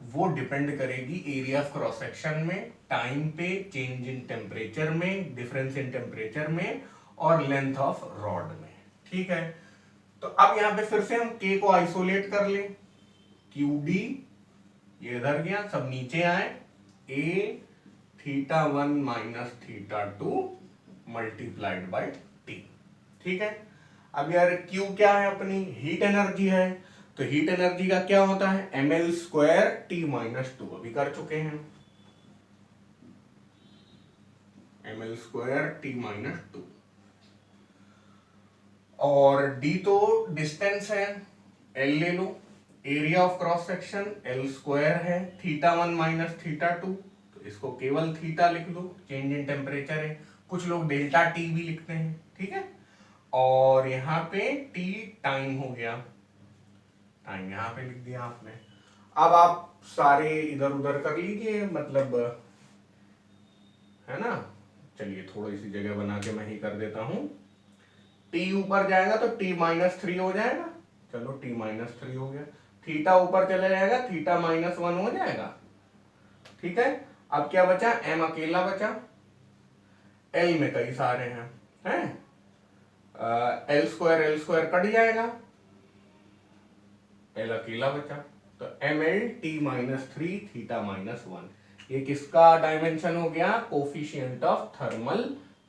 वो डिपेंड करेगी एरिया ऑफ क्रॉस सेक्शन में, टाइम पे, चेंज इन टेम्परेचर में, डिफरेंस इन टेम्परेचर में, और लेंथ ऑफ रॉड में, ठीक है। तो अब यहां पे फिर से हम K को आइसोलेट कर लें, QD ये इधर गया, सब नीचे आए, A θ1 θ2 मल्टीप्लाइड बाय T, ठीक है। अब यार Q क्या है, अपनी हीट एनर्जी है, तो हीट एनर्जी का क्या होता है, ml² T-2, अभी कर चुके हैं, ml² T-2। और d तो डिस्टेंस है, l ले लो, area of cross section l² है, θ1 - θ2, तो इसको केवल थीटा लिख लो, चेंज इन टेम्परेचर है, कुछ लोग डेल्टा टी भी लिखते हैं, ठीक है। और यहाँ पे t टाइम हो गया, टाइम यहाँ पे लिख दिया आपने। अब आप सारे इधर उधर कर लीजिए, मतलब है ना। चलिए थोड़ी सी जगह बना के मैं ही कर देता हूं। t ऊपर जाएगा तो t-3 हो जाएगा, चलो t-3 हो गया। थीटा ऊपर चला जाएगा, θ-1 हो जाएगा, ठीक है। अब क्या बचा, m अकेला बचा, l में कई सारे हैं l² कट जाएगा, l अकेला बचा, तो ml-T-3 θ-1, ये किसका डायमेंशन हो गया, कोफिशिएंट ऑफ थर्मल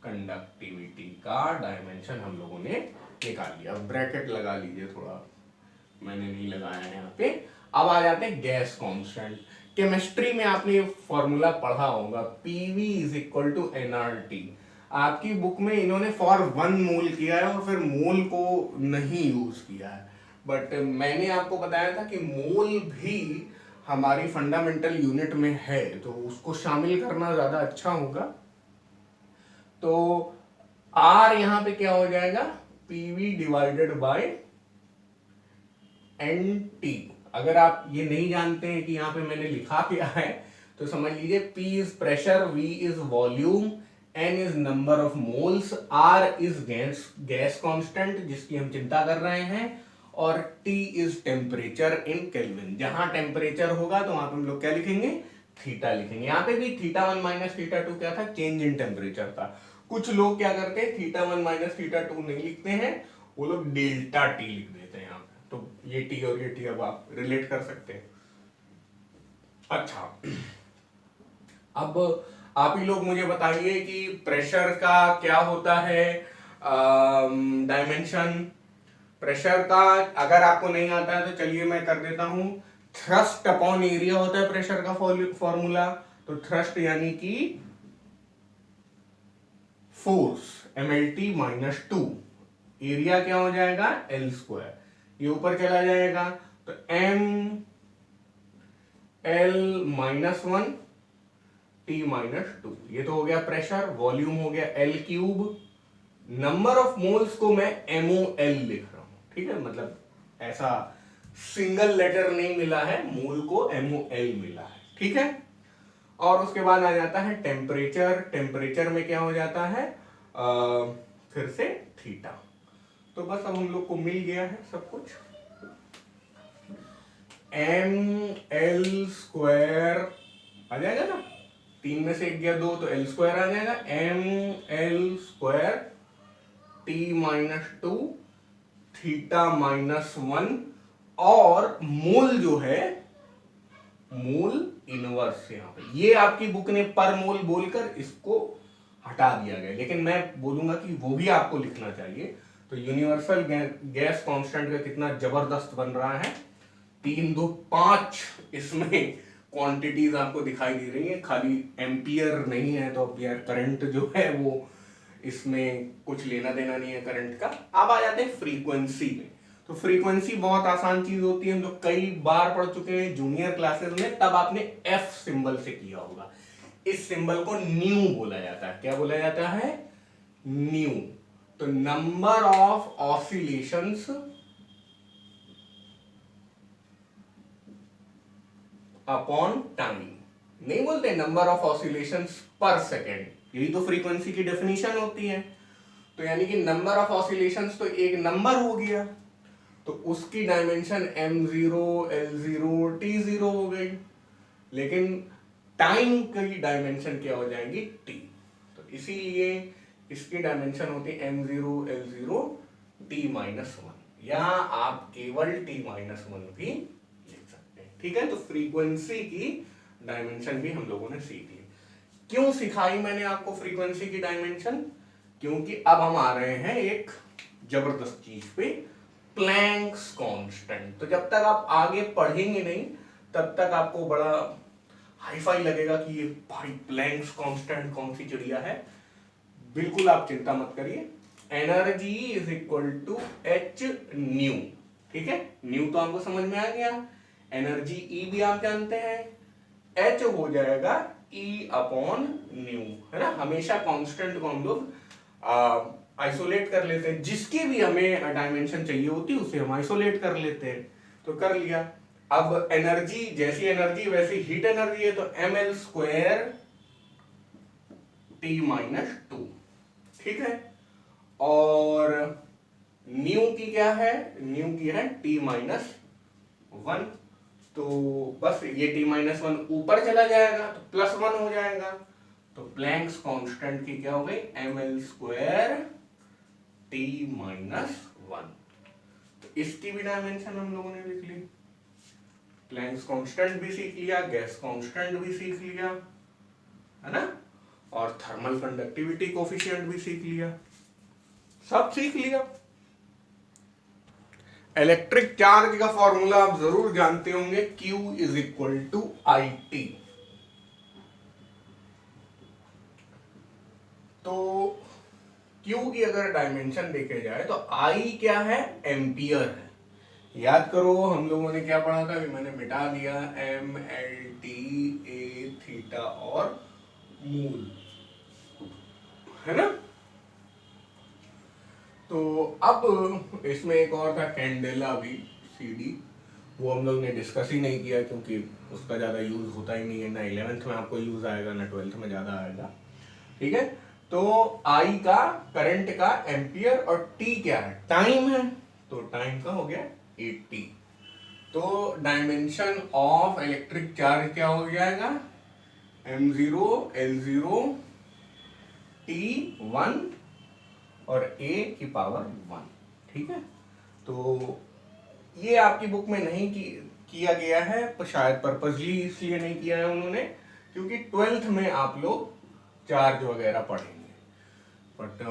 कंडक्टिविटी का डायमेंशन हम लोगों ने निकाल लिया। ब्रैकेट लगा लीजिए थोड़ा, मैंने नहीं लगाया है यहाँ पे। अब आ जाते हैं गैस कांस्टेंट। केमिस्ट्री में आपने फॉर्मूला पढ़ा होगा, PV = nRT। आपकी बुक में इन्होंने फॉर 1 मोल किया है और फिर मोल को नहीं यूज किया है, बट मैंने आपको बताया था कि मोल भी हमारी फंडामेंटल यूनिट में है, तो उसको शामिल करना ज्यादा अच्छा होगा। तो R यहां पे क्या हो जाएगा, PV/NT। अगर आप ये नहीं जानते हैं कि यहाँ पे मैंने लिखा क्या है, तो समझ लीजिए P is pressure, V is volume, N is number of moles, R is gas constant जिसकी हम चिंता कर रहे हैं, और T is temperature in kelvin. जहां टेम्परेचर होगा तो वहां पे हम लोग क्या लिखेंगे, थीटा लिखेंगे। यहाँ पे भी θ1 - θ2 क्या था, चेंज इन टेम्परेचर था। कुछ लोग क्या करते हैं, θ1 - θ2 नहीं लिखते हैं, वो लोग डेल्टा टी लिख देते हैं यहाँ पे। तो ये टी और ये टी अब आप रिलेट कर सकते हैं। अच्छा, अब आप ही लोग मुझे बताइए कि प्रेशर का क्या होता है डायमेंशन। प्रेशर का अगर आपको नहीं आता है तो चलिए मैं कर देता हूं। थ्रस्ट अपॉन एरिया होता है प्रेशर का फॉर्मूला। तो थ्रस्ट यानी कि फोर्स, mlt-2, एरिया क्या हो जाएगा, l², ये ऊपर चला जाएगा तो ml-1 T-2, ये तो हो गया प्रेशर। वॉल्यूम हो गया L3। नंबर ऑफ मोल्स को मैं MOL लिख रहा हूं, ठीक है, मतलब ऐसा सिंगल लेटर नहीं मिला है, मोल को MOL मिला है, ठीक है। और उसके बाद आ जाता है टेम्परेचर। टेम्परेचर में क्या हो जाता है, फिर से थीटा। तो बस अब हम लोग को मिल गया है सब कुछ। ml² आ जाएगा ना, 3 में से 1 गया 2 तो l² आ जाएगा, ml² T-2 θ-1, और मोल जो है, मोल इनवर्स यहाँ पे, ये आपकी बुक ने पर मोल बोलकर इसको हटा दिया गया, लेकिन मैं बोलूंगा कि वो भी आपको लिखना चाहिए। तो यूनिवर्सल गैस कांस्टेंट का कितना जबरदस्त बन रहा है, 3 2 5 इसमें क्वांटिटीज आपको दिखाई दे रही है, खाली एम्पियर नहीं है, तो अब यार करंट जो है वो इसमें कुछ लेना देना नहीं है करंट का। अब आ जाते हैं फ्रीक्वेंसी में। तो फ्रीक्वेंसी बहुत आसान चीज होती है, हम लोग कई बार पढ़ चुके हैं जूनियर क्लासेस में, तब आपने एफ सिंबल से किया होगा। इस सिंबल को न्यू बोला जाता है। क्या बोला जाता है, न्यू। तो number of oscillations upon time, नहीं बोलते नंबर ऑफ ऑसिलेशंस पर सेकेंड, यही तो फ्रीक्वेंसी की डेफिनेशन होती है। तो यानी कि नंबर ऑफ ऑसिलेशंस तो एक नंबर हो गया, तो उसकी डायमेंशन m0 l0 t0 हो गई, लेकिन टाइम की डायमेंशन क्या हो जाएगी, t। तो इसीलिए इसकी डायमेंशन होती है m0 l0 t-1। यहां आप केवल t-1 भी लिख सकते हैं, ठीक है। तो फ्रीक्वेंसी की डायमेंशन भी हम लोगों ने सीख ली। क्यों सिखाई मैंने आपको फ्रीक्वेंसी की डायमेंशन, क्योंकि अब हम आ रहे हैं एक जबरदस्त चीज पे, प्लैंक्स कांस्टेंट। तो जब तक आप आगे पढ़ेंगे नहीं तब तक आपको बड़ा हाईफाई लगेगा कि ये भाई प्लैंक्स कांस्टेंट कौन सी चिड़िया है। बिल्कुल आप चिंता मत करिए, energy is equal to H nu. ठीक है, न्यू तो आपको समझ में आ गया, एनर्जी ई भी आप जानते हैं, एच हो जाएगा ई अपॉन न्यू, है ना। हमेशा कांस्टेंट को हम लोग आइसोलेट कर लेते हैं, जिसकी भी हमें डायमेंशन चाहिए होती है उसे हम आइसोलेट कर लेते हैं। तो कर लिया। अब एनर्जी, जैसी एनर्जी वैसी हीट एनर्जी है, तो M L square T minus two. ठीक है, और न्यू की क्या है, न्यू की है टी माइनस वन। तो बस ये टी माइनस वन ऊपर चला जाएगा तो प्लस वन हो जाएगा। तो प्लैंक्स कांस्टेंट की क्या हो गई, M L square T minus one. तो इसकी भी डायमेंशन हम लोगों ने लिख ली। प्लैंक्स कांस्टेंट भी सीख लिया, गैस कांस्टेंट भी सीख लिया, है ना, और थर्मल कंडक्टिविटी कोफिशिएंट भी सीख लिया, सब सीख लिया। इलेक्ट्रिक चार्ज का फॉर्मूला आप जरूर जानते होंगे, Q is equal to I T. तो Q की अगर डायमेंशन देखे जाए तो I क्या है, एम्पियर है। याद करो हम लोगों ने क्या पढ़ा था, अभी मैंने मिटा दिया, M L T A theta और मूल, है ना। तो अब इसमें एक और था कैंडेला भी, CD, वो हम लोग ने डिस्कस ही नहीं किया क्योंकि उसका ज़्यादा यूज़ होता ही नहीं है, ना 11th में आपको यूज़ आएगा ना 12th में ज़्यादा आएगा। ठीक है, तो I का, करंट का, एम्पियर, और T क्या है, टाइम है, तो टाइम का हो गया 80। तो डायमेंशन ऑफ इलेक्ट्रिक चार्ज क्या हो जाएगा, M0 L0 T1 और A की पावर 1। ठीक है, तो ये आपकी बुक में नहीं किया गया है, शायद पर्पसली इसलिए नहीं किया है उन्होंने क्योंकि 12th में आप लोग चार्ज वगैरह पढ़ेंगे। बट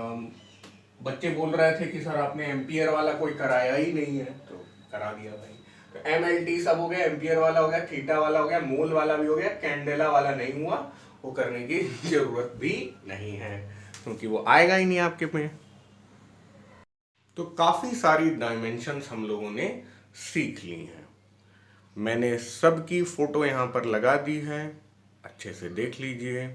बच्चे बोल रहे थे कि सर आपने एम्पियर वाला कोई कराया ही नहीं है, तो करा दिया भाई। तो एम एल टी सब हो गया, एम्पियर वाला हो गया, थीटा वाला हो गया, मोल वाला भी हो गया, कैंडेला वाला नहीं हुआ, वो करने की जरूरत भी नहीं है क्योंकि वो आएगा ही नहीं आपके में। तो काफ़ी सारी डायमेंशंस हम लोगों ने सीख ली हैं, मैंने सबकी फ़ोटो यहाँ पर लगा दी है, अच्छे से देख लीजिए।